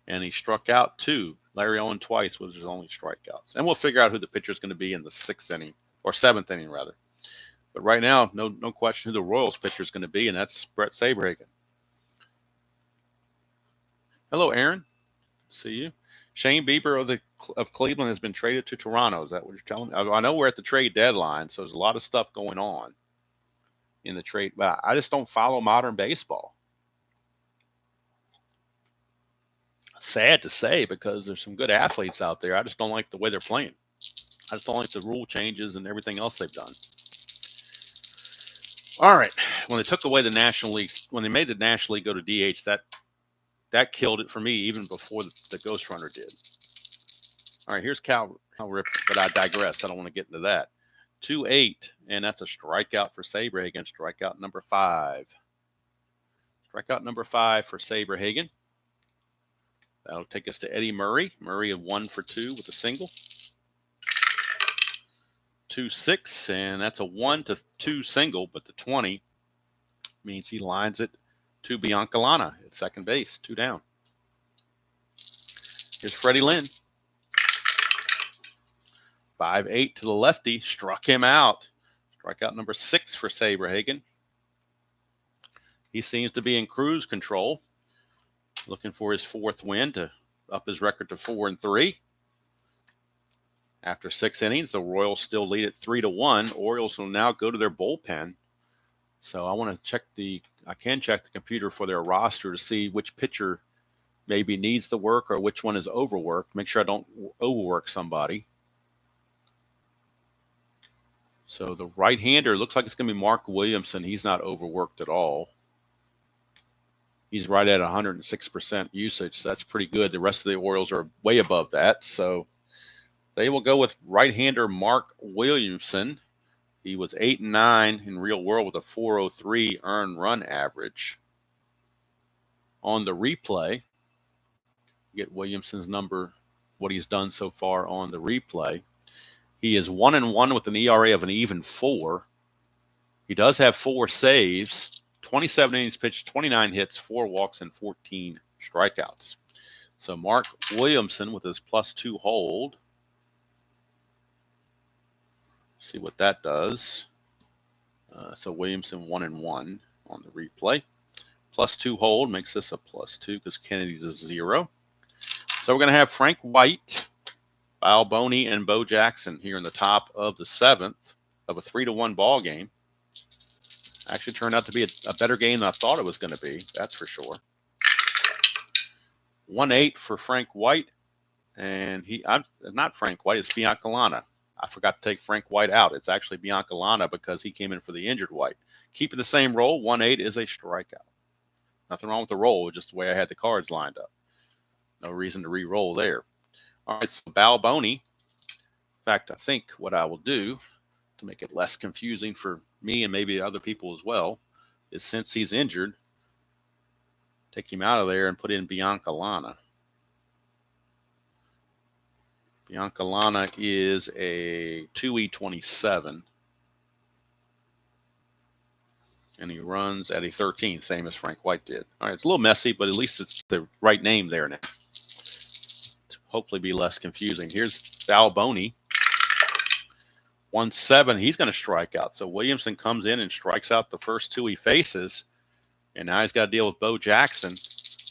Speaker 1: and he struck out 2. Larry Owen twice was his only strikeouts. And we'll figure out who the pitcher is going to be in the 6th inning, or 7th inning, rather. But right now, no question who the Royals pitcher is going to be, and that's Brett Saberhagen. Hello, Aaron. See you. Shane Bieber of Cleveland has been traded to Toronto. Is that what you're telling me? I know we're at the trade deadline, so there's a lot of stuff going on in the trade. But I just don't follow modern baseball. Sad to say, because there's some good athletes out there. I just don't like the way they're playing. I just don't like the rule changes and everything else they've done. All right. When they took away the National League, when they made the National League go to DH, that killed it for me even before the Ghost Runner did. All right, here's Cal Ripken, but I digress. I don't want to get into that. 2-8, and that's a strikeout for Saberhagen. Strikeout number 5. Strikeout number 5 for Saberhagen. That'll take us to Eddie Murray. Murray of 1 for 2 with a single. 2-6, and that's a 1-2 single, but the 20 means he lines it to Biancalana at second base, 2 down. Here's Freddie Lynn. 5-8 to the lefty, struck him out. Strikeout number 6 for Saberhagen. He seems to be in cruise control, looking for his 4th win to up his record to 4-3. After 6 innings, the Royals still lead it 3-1. Orioles will now go to their bullpen. So I want to check I can check the computer for their roster to see which pitcher maybe needs the work or which one is overworked. Make sure I don't overwork somebody. So the right-hander looks like it's going to be Mark Williamson. He's not overworked at all. He's right at 106% usage. So that's pretty good. The rest of the Orioles are way above that. So they will go with right-hander Mark Williamson. He was 8-9 in real world with a 403 earned run average. On the replay, get Williamson's number, what he's done so far on the replay. He is 1-1 with an ERA of an even 4. He does have 4 saves, 27 innings pitched, 29 hits, 4 walks, and 14 strikeouts. So Mark Williamson with his +2 hold. See what that does. So Williamson 1-1 on the replay. +2 hold makes this a +2 because Kennedy's a 0. So we're going to have Frank White, Balboni, and Bo Jackson here in the top of the 7th of a 3-1 ball game. Actually turned out to be a better game than I thought it was going to be. That's for sure. 1-8 for Frank White, and I'm not Frank White. It's Bianca Lana. I forgot to take Frank White out. It's actually Bianca Lana because he came in for the injured White. Keeping the same roll, 1-8 is a strikeout. Nothing wrong with the roll, just the way I had the cards lined up. No reason to re-roll there. All right, so Balboni. In fact, I think what I will do to make it less confusing for me and maybe other people as well is since he's injured, take him out of there and put in Bianca Lana. Bianca Lana is a 2E27. And he runs at a 13, same as Frank White did. All right, it's a little messy, but at least it's the right name there now. To hopefully be less confusing. Here's Balboni. 1-7, he's going to strike out. So Williamson comes in and strikes out the first 2 he faces. And now he's got to deal with Bo Jackson.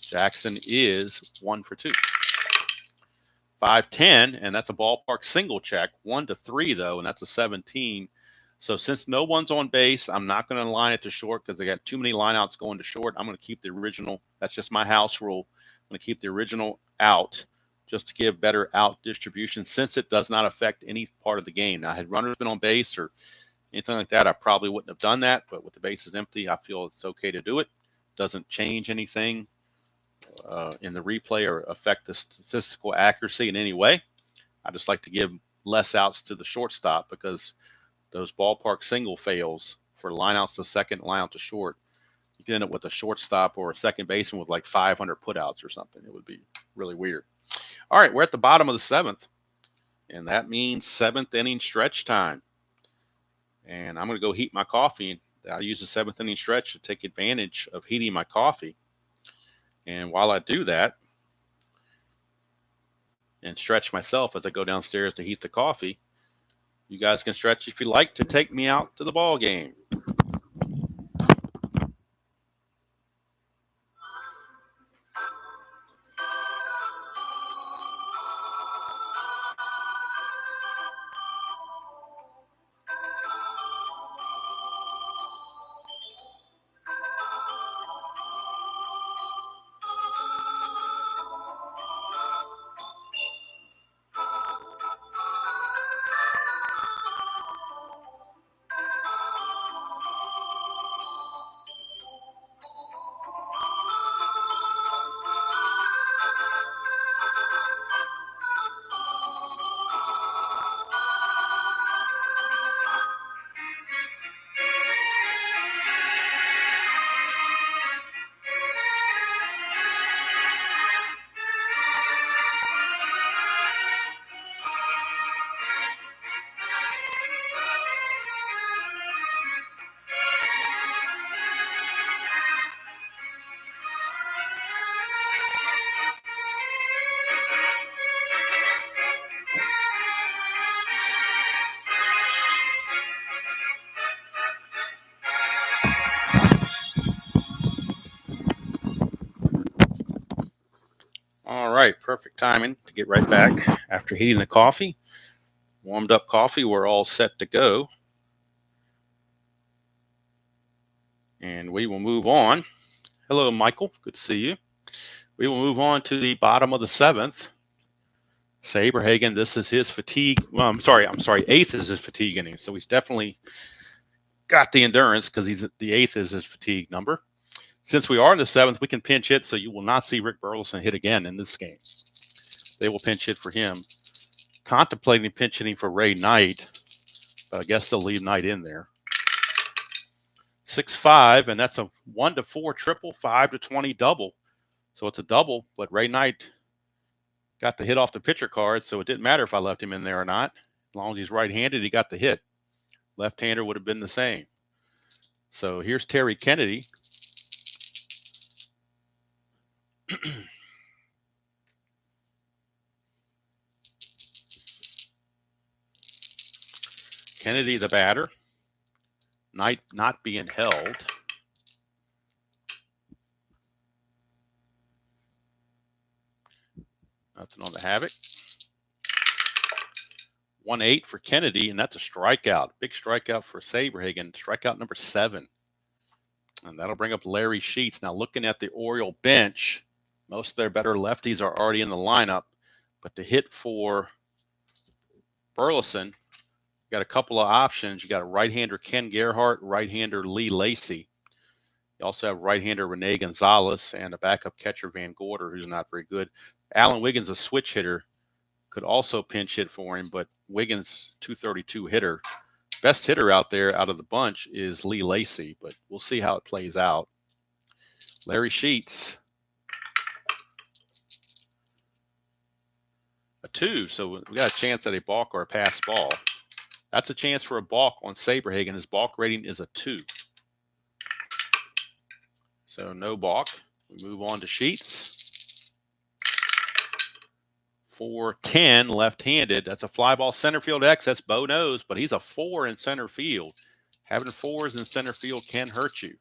Speaker 1: Jackson is 1 for 2. 5-10, and that's a ballpark single check. 1-3, though, and that's a 17. So since no one's on base, I'm not going to line it to short because I got too many lineouts going to short. I'm going to keep the original. That's just my house rule. I'm going to keep the original out just to give better out distribution since it does not affect any part of the game. Now, had runners been on base or anything like that, I probably wouldn't have done that. But with the bases empty, I feel it's okay to do it. Doesn't change anything in the replay or affect the statistical accuracy in any way. I just like to give less outs to the shortstop because those ballpark single fails for lineouts to second, lineout to short, you can end up with a shortstop or a second baseman with like 500 putouts or something. It would be really weird. All right, we're at the bottom of the 7th, and that means 7th inning stretch time. And I'm going to go heat my coffee. I'll use the 7th inning stretch to take advantage of heating my coffee. And while I do that and stretch myself as I go downstairs to heat the coffee, you guys can stretch if you like to take me out to the ball game. All right, perfect timing to get right back after heating the coffee. Warmed up coffee, we're all set to go. And we will move on. Hello, Michael. Good to see you. We will move on to the bottom of the 7th. Saberhagen, this is his fatigue. Well, I'm sorry. 8th is his fatigue inning. So he's definitely got the endurance because the 8th is his fatigue number. Since we are in the 7th, we can pinch hit. So you will not see Rick Burleson hit again in this game. They will pinch hit for him. Contemplating pinch hitting for Ray Knight, but I guess they'll leave Knight in there. 6-5, and that's a 1-4 triple, 5-20 double. So it's a double, but Ray Knight got the hit off the pitcher card, so it didn't matter if I left him in there or not. As long as he's right-handed, he got the hit. Left-hander would have been the same. So here's Terry Kennedy. Kennedy, the batter. Knight not being held. Nothing on the havoc. 1-8 for Kennedy, and that's a strikeout. Big strikeout for Saberhagen. Strikeout number 7. And that'll bring up Larry Sheets. Now, looking at the Oriole bench, most of their better lefties are already in the lineup. But to hit for Burleson, you got a couple of options. You got a right-hander Ken Gerhardt, right-hander Lee Lacy. You also have right-hander Rene Gonzalez and a backup catcher Van Gorder, who's not very good. Alan Wiggins, a switch hitter, could also pinch hit for him, but Wiggins, 232 hitter. Best hitter out there out of the bunch is Lee Lacy, but we'll see how it plays out. Larry Sheets, a 2, so we got a chance at a balk or a pass ball. That's a chance for a balk on Saberhagen. His balk rating is a 2. So no balk. We move on to Sheets. 4-10 left-handed. That's a fly ball center field X. That's Bo knows, but he's a 4 in center field. Having 4s in center field can hurt you.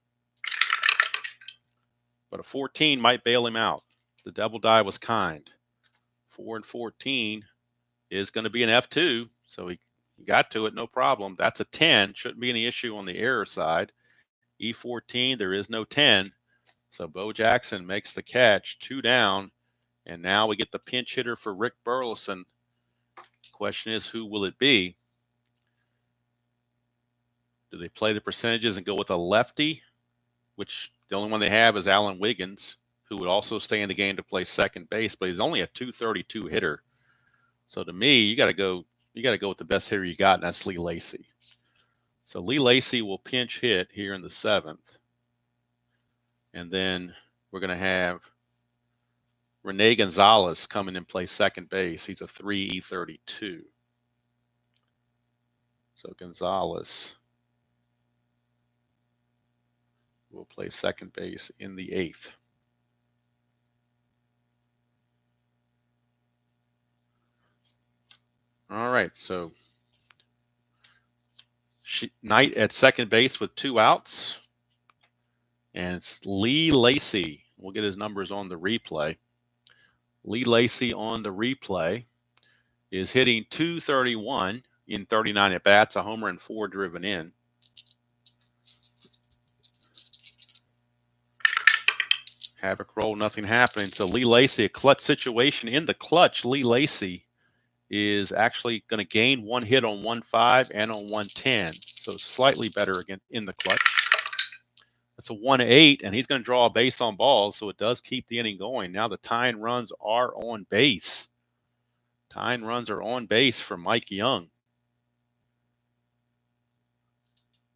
Speaker 1: But a 14 might bail him out. The double die was kind. 4 and 14 is going to be an F2, so he got to it, no problem. That's a 10. Shouldn't be any issue on the error side. E14, there is no 10. So Bo Jackson makes the catch, 2 down. And now we get the pinch hitter for Rick Burleson. Question is, who will it be? Do they play the percentages and go with a lefty, which the only one they have is Alan Wiggins, who would also stay in the game to play second base, but he's only a 232 hitter. So to me, you got to go with the best hitter you got, and that's Lee Lacy. So Lee Lacy will pinch hit here in the 7th. And then we're going to have Rene Gonzalez coming and play second base. He's a 3E32. So Gonzalez will play second base in the 8th. All right, so Knight at second base with 2 outs. And it's Lee Lacy. We'll get his numbers on the replay. Lee Lacy on the replay is hitting .231 in 39 at-bats, a homer and 4 driven in. Havoc roll, nothing happening. So Lee Lacy, a clutch situation. In the clutch, Lee Lacy is actually going to gain 1 hit on 1-5 and on 110. So slightly better again in the clutch. That's a 1-8, and he's going to draw a base on balls, so it does keep the inning going. Now the tying runs are on base. Tying runs are on base for Mike Young.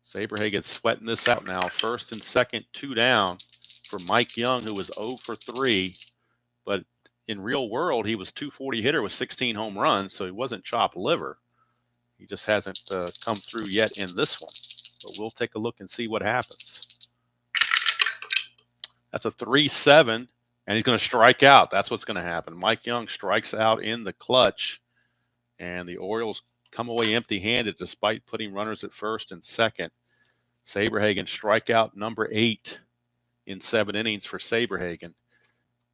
Speaker 1: Saberhagen sweating this out now. First and second, 2 down for Mike Young, who was 0 for 3. But in real world, he was 240 hitter with 16 home runs, so he wasn't chopped liver. He just hasn't come through yet in this one. But we'll take a look and see what happens. That's a 3-7, and he's going to strike out. That's what's going to happen. Mike Young strikes out in the clutch, and the Orioles come away empty-handed despite putting runners at first and second. Saberhagen strikeout number 8 in 7 innings for Saberhagen.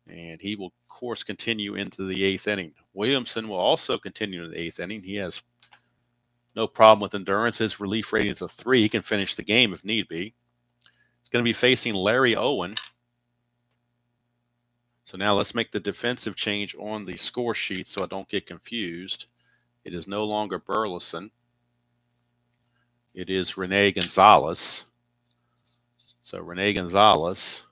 Speaker 1: And he will, of course, continue into the 8th inning. Williamson will also continue in the 8th inning. He has no problem with endurance. His relief rating is a 3. He can finish the game if need be. He's going to be facing Larry Owen. So now let's make the defensive change on the score sheet so I don't get confused. It is no longer Burleson. It is Rene Gonzalez. So Rene Gonzalez.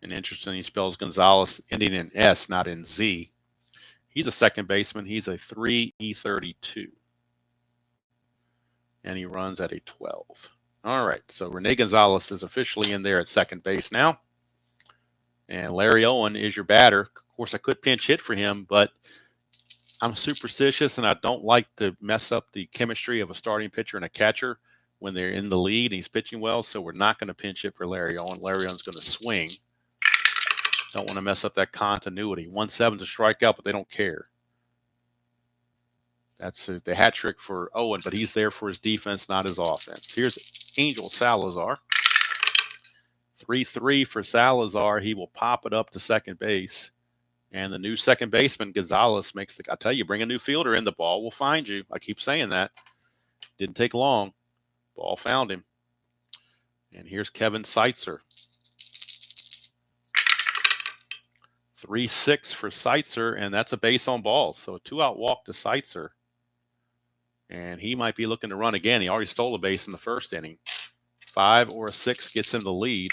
Speaker 1: And interesting, he spells Gonzalez ending in S, not in Z. He's a second baseman. He's a 3E32. And he runs at a 12. All right, so Rene Gonzalez is officially in there at second base now. And Larry Owen is your batter. Of course, I could pinch hit for him, but I'm superstitious and I don't like to mess up the chemistry of a starting pitcher and a catcher when they're in the lead and he's pitching well. So we're not going to pinch hit for Larry Owen. Larry Owen's going to swing. Don't want to mess up that continuity. 1-7's a strikeout, but they don't care. That's the hat trick for Owen, but he's there for his defense, not his offense. Here's Angel Salazar. 3-3 for Salazar. He will pop it up to second base. And the new second baseman, Gonzalez, makes the, I tell you, bring a new fielder in, the ball will find you. I keep saying that. Didn't take long. Ball found him. And here's Kevin Seitzer. 3-6 for Seitzer, and that's a base on balls. So a 2-out walk to Seitzer. And he might be looking to run again. He already stole a base in the first inning. 5 or a 6 gets him the lead.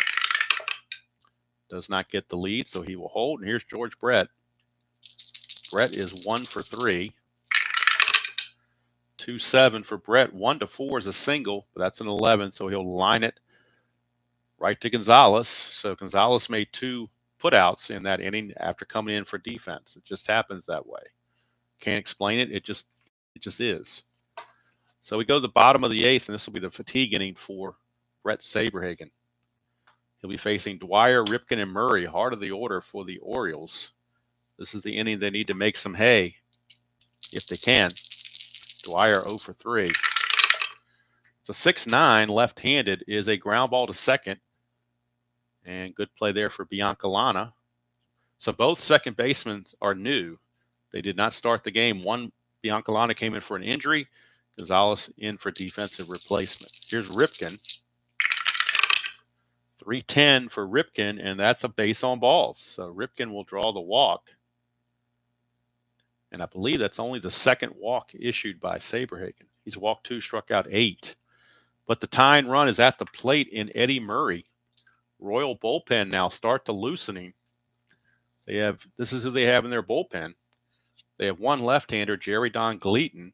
Speaker 1: Does not get the lead, so he will hold. And here's George Brett. Brett is 1 for 3. 2-7 for Brett. 1-4 is a single, but that's an 11, so he'll line it right to Gonzalez. So Gonzalez made 2 putouts in that inning after coming in for defense. It just happens that way. Can't explain it. It just is. So we go to the bottom of the 8th, and this will be the fatigue inning for Brett Saberhagen. He'll be facing Dwyer, Ripken, and Murray, heart of the order for the Orioles. This is the inning they need to make some hay, if they can. Dwyer 0 for 3. It's a 6-9 left-handed, is a ground ball to second. And good play there for Biancalana. So both second basemen are new. They did not start the game. One, Biancalana came in for an injury. Gonzalez in for defensive replacement. Here's Ripken. 3-10 for Ripken, and that's a base on balls. So Ripken will draw the walk. And I believe that's only the second walk issued by Saberhagen. He's walked 2, struck out 8. But the tying run is at the plate in Eddie Murray. Royal bullpen now start to loosening. This is who they have in their bullpen. They have one left-hander, Jerry Don Gleaton.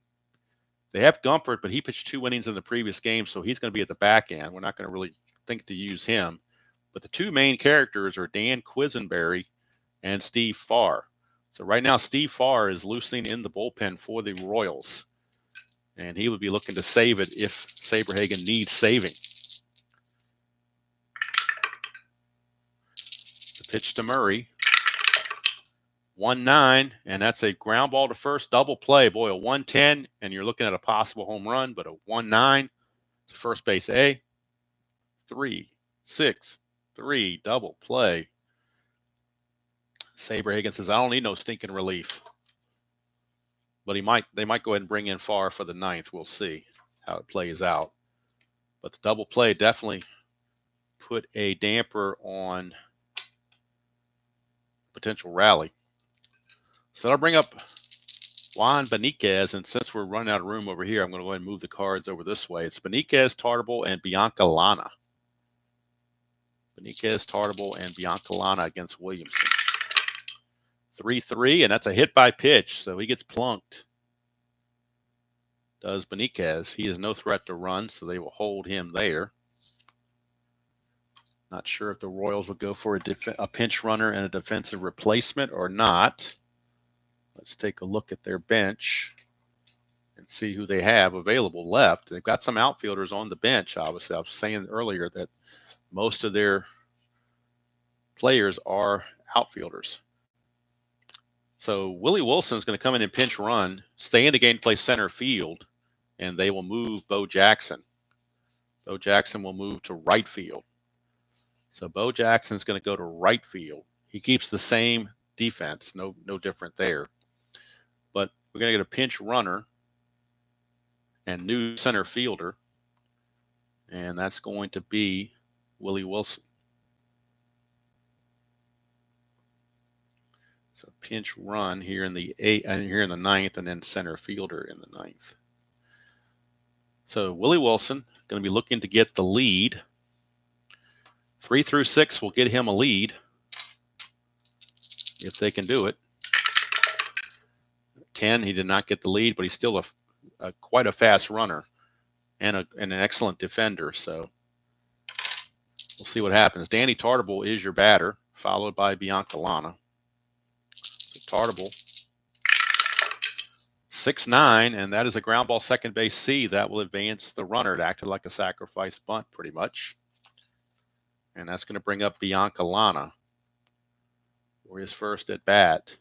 Speaker 1: They have Gumpert, but he pitched 2 innings in the previous game, so he's going to be at the back end. We're not going to really think to use him. But the 2 main characters are Dan Quisenberry and Steve Farr. So right now, Steve Farr is loosening in the bullpen for the Royals. And he would be looking to save it if Saberhagen needs saving. The pitch to Murray. 1-9, and that's a ground ball to first, double play. Boy, a 1-10, and you're looking at a possible home run, but a 1-9 to first base A. 3-6-3, double play. Saberhagen says, I don't need no stinking relief. But they might go ahead and bring in Farr for the 9th. We'll see how it plays out. But the double play definitely put a damper on potential rally. So I'll bring up Juan Beniquez, and since we're running out of room over here, I'm going to go ahead and move the cards over this way. It's Beniquez, Tartable, and Biancalana. Beniquez, Tartable, and Biancalana against Williamson. 3-3, and that's a hit by pitch, so he gets plunked. Does Beniquez. He is no threat to run, so they will hold him there. Not sure if the Royals will go for a pinch runner and a defensive replacement or not. Let's take a look at their bench and see who they have available left. They've got some outfielders on the bench, obviously. I was saying earlier that most of their players are outfielders. So Willie Wilson's going to come in and pinch run, stay in the game, play center field, and they will move Bo Jackson. Bo Jackson will move to right field. So Bo Jackson's going to go to right field. He keeps the same defense, no different there. But we're going to get a pinch runner and new center fielder, and that's going to be Willie Wilson. So pinch run here in the ninth, and then center fielder in the ninth. So Willie Wilson going to be looking to get the lead. 3 through 6 will get him a lead if they can do it. 10, he did not get the lead, but he's still quite a fast runner and an excellent defender. So we'll see what happens. Danny Tartable is your batter, followed by Bianca Lana. So Tartable, 6-9, and that is a ground ball second base C. That will advance the runner. It acted like a sacrifice bunt pretty much. And that's going to bring up Bianca Lana for his first at bat.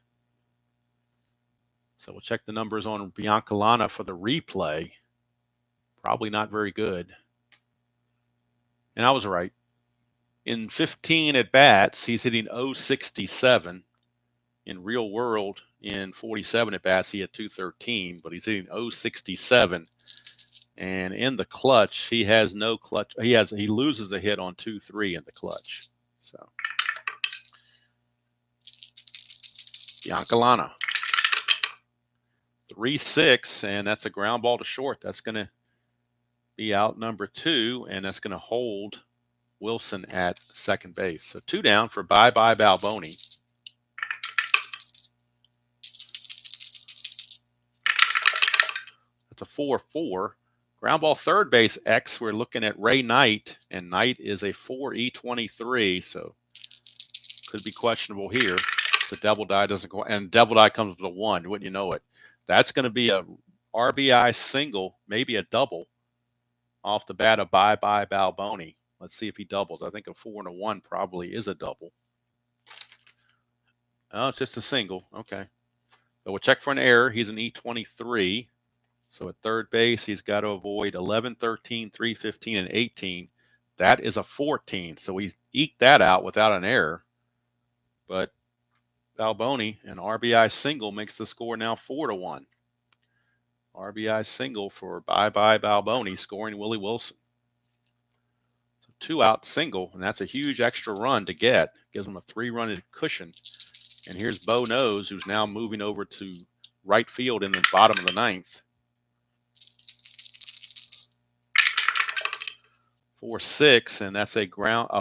Speaker 1: So we'll check the numbers on Bianca Lana for the replay. Probably not very good. And I was right. In 15 at bats, he's hitting .067. In real world, in 47 at bats, he had .213, but he's hitting .067. And in the clutch, he has no clutch. He loses a hit on 2-3 in the clutch. So Bianca Lana, 3-6, and that's a ground ball to short. That's going to be out number 2, and that's going to hold Wilson at second base. So 2 down for bye-bye Balboni. That's a 4-4. Ground ball third base X, we're looking at Ray Knight, and Knight is a 4E23, so could be questionable here. The double die doesn't go, and double die comes with a 1, wouldn't you know it? That's going to be a RBI single, maybe a double off the bat of bye-bye Balboni. Let's see if he doubles. I think a 4 and a 1 probably is a double. Oh, it's just a single. Okay. So we'll check for an error. He's an E23. So at third base, he's got to avoid 11, 13, 3, 15, and 18. That is a 14. So he eked that out without an error. But Balboni, an RBI single, makes the score now 4-1. RBI single for bye-bye Balboni, scoring Willie Wilson. So 2-out single, and that's a huge extra run to get. Gives him a 3-run cushion. And here's Bo Nose, who's now moving over to right field in the bottom of the ninth. 4-6, and that's a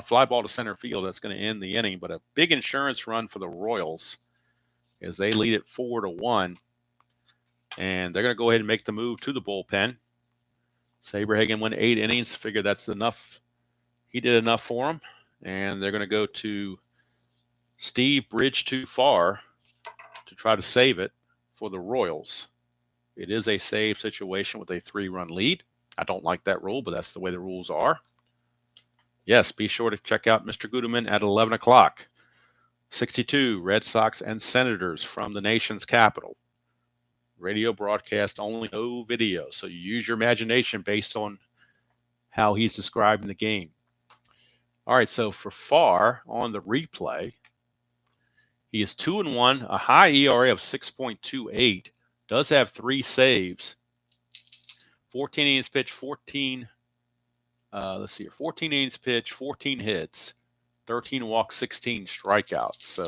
Speaker 1: fly ball to center field. That's going to end the inning, but a big insurance run for the Royals as they lead it 4-1, and they're going to go ahead and make the move to the bullpen. Saberhagen went 8 innings. Figured that's enough. He did enough for them, and they're going to go to Steve Bridge too far to try to save it for the Royals. It is a save situation with a 3-run lead. I don't like that rule, but that's the way the rules are. Yes, be sure to check out Mr. Gudeman at 11 o'clock. 62, Red Sox and Senators from the nation's capital. Radio broadcast only, no video. So you use your imagination based on how he's describing the game. All right, so for Farr on the replay, he is 2-1, a high ERA of 6.28, does have 3 saves, 14 innings pitched, 14 innings pitched, 14 hits, 13 walks, 16 strikeouts. So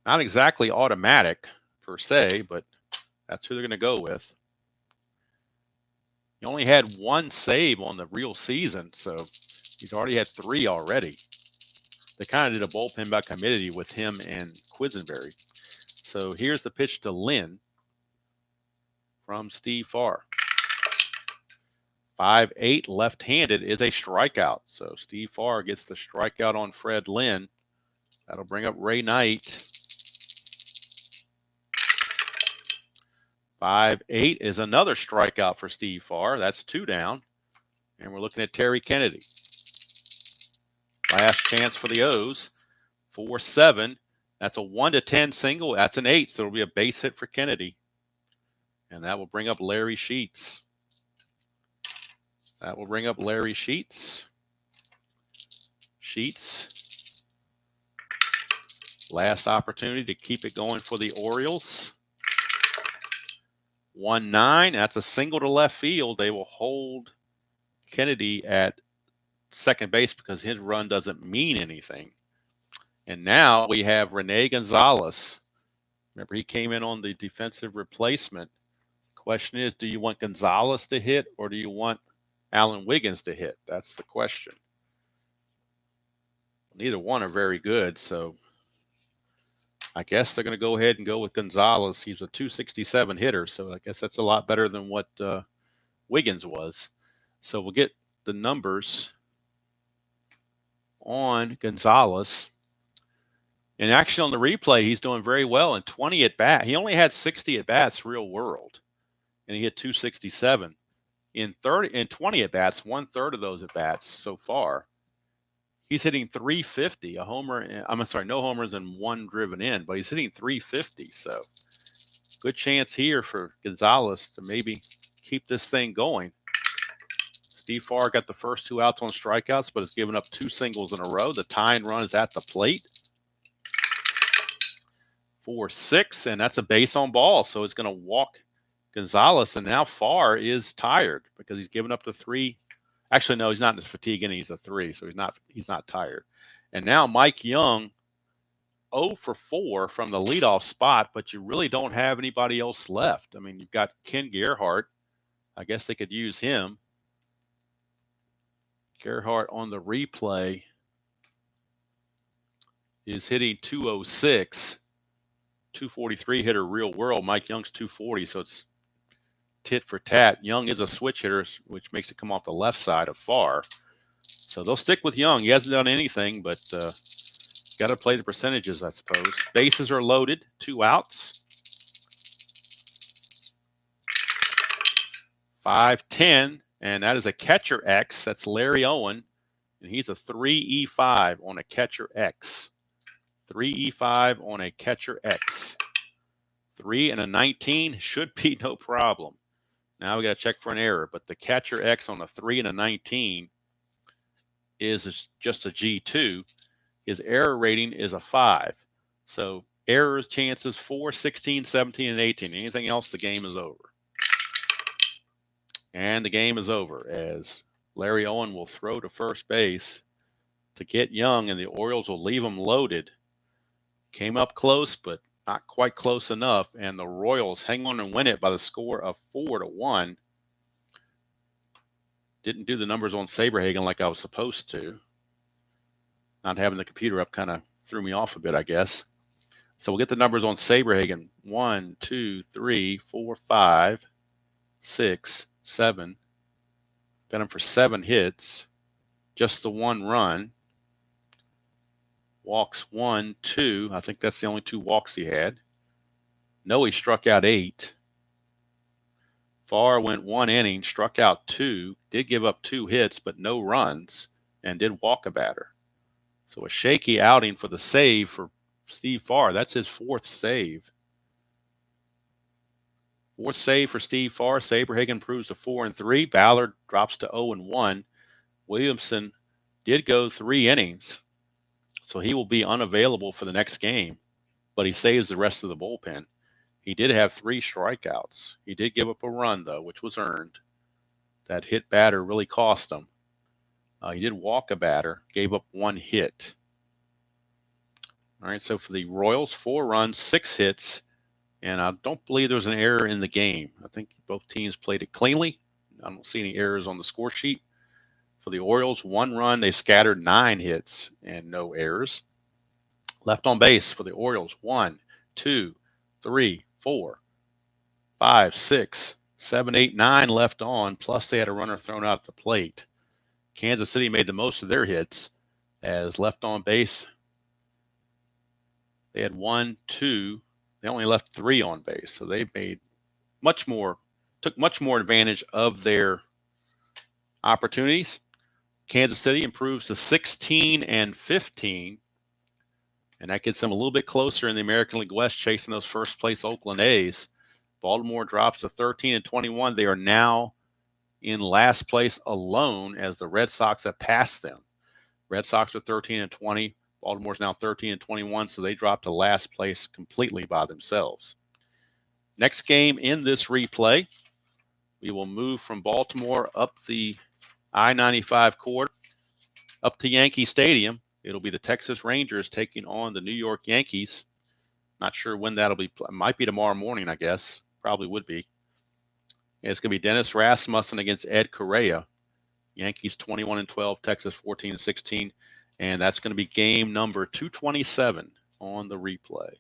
Speaker 1: not exactly automatic per se, but that's who they're going to go with. He only had 1 save on the real season, so he's already had 3 already. They kind of did a bullpen by committee with him and Quisenberry. So here's the pitch to Lynn from Steve Farr. 5-8 left-handed is a strikeout. So Steve Farr gets the strikeout on Fred Lynn. That'll bring up Ray Knight. 5-8 is another strikeout for Steve Farr. That's 2 down. And we're looking at Terry Kennedy. Last chance for the O's. 4-7. That's a 1-10 single. That's an 8. So it'll be a base hit for Kennedy. And that will bring up Larry Sheets. That will bring up Larry Sheets. Sheets. Last opportunity to keep it going for the Orioles. 1-9. That's a single to left field. They will hold Kennedy at second base because his run doesn't mean anything. And now we have Rene Gonzalez. Remember, he came in on the defensive replacement. Question is, do you want Gonzalez to hit or do you want Alan Wiggins to hit? That's the question. Neither one are very good, so I guess they're going to go ahead and go with Gonzalez. He's a 267 hitter, so I guess that's a lot better than what Wiggins was. So we'll get the numbers on Gonzalez. And actually on the replay, he's doing very well in 20 at-bats. He only had 60 at-bats real world, and he hit 267. In 20 at-bats, 1/3 of those at-bats so far, he's hitting 350, a homer. I'm sorry, no homers and one driven in, but he's hitting 350. So good chance here for Gonzalez to maybe keep this thing going. Steve Farr got the first 2 outs on strikeouts, but has given up 2 singles in a row. The tying run is at the plate. 4-6, and that's a base on ball. So it's going to walk Gonzalez, and now Farr is tired because he's given up the 3. Actually, no, he's not in his fatigue inning. He's a 3, so he's not tired. And now Mike Young, 0 for 4 from the leadoff spot, but you really don't have anybody else left. I mean, you've got Ken Gerhart. I guess they could use him. Gerhart on the replay is hitting 206, 243 hitter real world. Mike Young's 240, so it's tit for tat. Young is a switch hitter, which makes it come off the left side of Farr. So they'll stick with Young. He hasn't done anything, but got to play the percentages, I suppose. Bases are loaded, 2 outs. 5-10, and that is a catcher X. That's Larry Owen, and he's a 3E5 on a catcher X. 3E5 on a catcher X. 3 and a 19 should be no problem. Now we got to check for an error, but the catcher X on a 3 and a 19 is just a G2. His error rating is a 5. So errors, chances 4, 16, 17, and 18. Anything else, the game is over. And the game is over as Larry Owen will throw to first base to get Young, and the Orioles will leave him loaded. Came up close, but not quite close enough, and the Royals hang on and win it by the score of 4-1. Didn't do the numbers on Saberhagen like I was supposed to. Not having the computer up kind of threw me off a bit, I guess. So we'll get the numbers on Saberhagen. 1, 2, 3, 4, 5, 6, 7. Got him for 7 hits. Just the 1 run. Walks 1, 2. I think that's the only 2 walks he had. No, he struck out 8. Farr went 1 inning, struck out 2, did give up 2 hits, but no runs, and did walk a batter. So a shaky outing for the save for Steve Farr. That's his 4th save. 4th save for Steve Farr. Saberhagen improves to 4-3. Ballard drops to 0-1. Williamson did go 3 innings. So he will be unavailable for the next game, but he saves the rest of the bullpen. He did have 3 strikeouts. He did give up a run, though, which was earned. That hit batter really cost him. He did walk a batter, gave up 1 hit. All right, so for the Royals, 4 runs, 6 hits, and I don't believe there was an error in the game. I think both teams played it cleanly. I don't see any errors on the score sheet. For the Orioles, 1 run, they scattered 9 hits and no errors. Left on base for the Orioles, 1, 2, 3, 4, 5, 6, 7, 8, 9 left on, plus they had a runner thrown out at the plate. Kansas City made the most of their hits as left on base. They had 1, 2. They only left 3 on base, so they made took much more advantage of their opportunities. Kansas City improves to 16-15, and that gets them a little bit closer in the American League West, chasing those first place Oakland A's. Baltimore drops to 13-21. They are now in last place alone as the Red Sox have passed them. Red Sox are 13-20. Baltimore's now 13-21, so they dropped to last place completely by themselves. Next game in this replay, we will move from Baltimore up the I-95 corridor up to Yankee Stadium. It'll be the Texas Rangers taking on the New York Yankees. Not sure when that'll be. It might be tomorrow morning, I guess. Probably would be. It's going to be Dennis Rasmussen against Ed Correa. Yankees 21-12, Texas 14-16. And that's going to be game number 227 on the replay.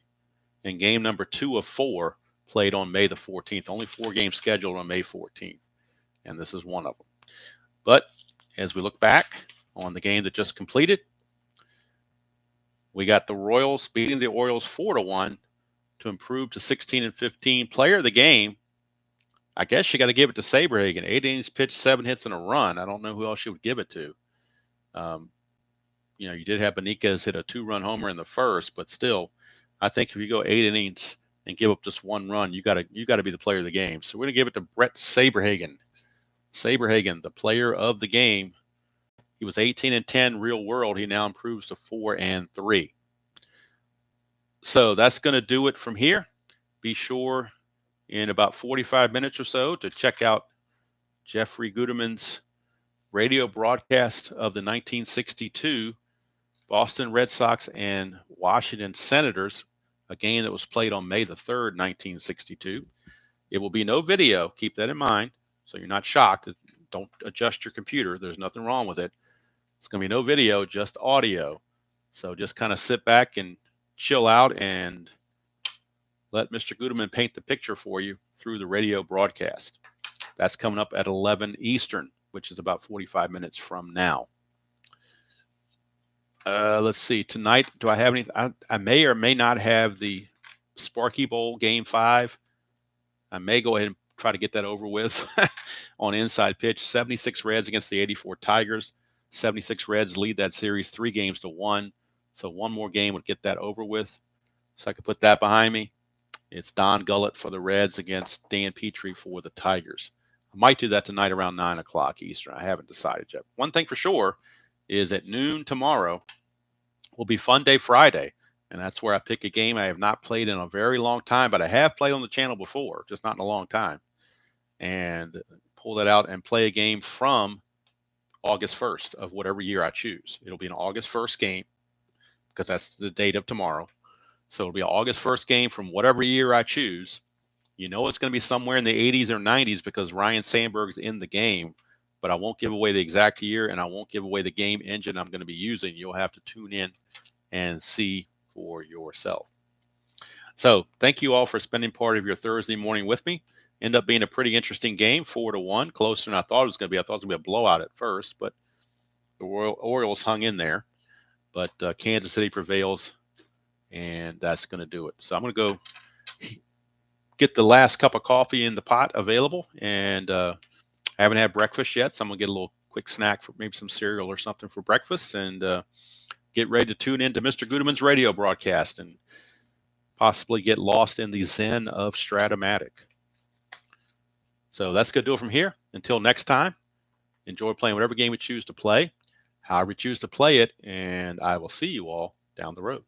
Speaker 1: And game number 2 of 4 played on May the 14th. Only 4 games scheduled on May 14th. And this is one of them. But as we look back on the game that just completed, we got the Royals beating the Orioles 4-1 to improve to 16-15. Player of the game, I guess you got to give it to Saberhagen. 8 innings pitched, 7 hits, and a run. I don't know who else you would give it to. You did have Benitez hit a 2-run homer in the first, but still, I think if you go 8 innings and give up just 1 run, you got to be the player of the game. So we're going to give it to Brett Saberhagen. Saberhagen, the player of the game. He was 18-10 real world. He now improves to 4-3. So that's going to do it from here. Be sure in about 45 minutes or so to check out Jeffrey Guterman's radio broadcast of the 1962 Boston Red Sox and Washington Senators, a game that was played on May the 3rd, 1962. It will be no video. Keep that in mind so you're not shocked. Don't adjust your computer. There's nothing wrong with it. It's going to be no video, just audio. So just kind of sit back and chill out and let Mr. Guterman paint the picture for you through the radio broadcast. That's coming up at 11 Eastern, which is about 45 minutes from now. Let's see. Tonight, do I have any? I may or may not have the Sparky Bowl Game 5. I may go ahead and try to get that over with on Inside Pitch. 76 Reds against the 84 Tigers. 76 Reds lead that series 3-1. So one more game would get that over with. So I could put that behind me. It's Don Gullett for the Reds against Dan Petrie for the Tigers. I might do that tonight around 9 o'clock Eastern. I haven't decided yet. One thing for sure is at noon tomorrow will be Fun Day Friday. And that's where I pick a game I have not played in a very long time, but I have played on the channel before, just not in a long time. And pull that out and play a game from August 1st of whatever year I choose. It'll be an August 1st game because that's the date of tomorrow. So it'll be an August 1st game from whatever year I choose. You know it's going to be somewhere in the 80s or 90s because Ryan Sandberg's in the game, but I won't give away the exact year and I won't give away the game engine I'm going to be using. You'll have to tune in and see for yourself. So thank you all for spending part of your Thursday morning with me. Ended up being a pretty interesting game, 4-1, closer than I thought it was going to be. I thought it was going to be a blowout at first, but the Orioles hung in there. But Kansas City prevails, and that's going to do it. So I'm going to go get the last cup of coffee in the pot available, and I haven't had breakfast yet, so I'm going to get a little quick snack, for maybe some cereal or something for breakfast, and get ready to tune into Mr. Guterman's radio broadcast and possibly get lost in the zen of Strat-O-Matic. So that's going to do it from here. Until next time, enjoy playing whatever game you choose to play, however you choose to play it, and I will see you all down the road.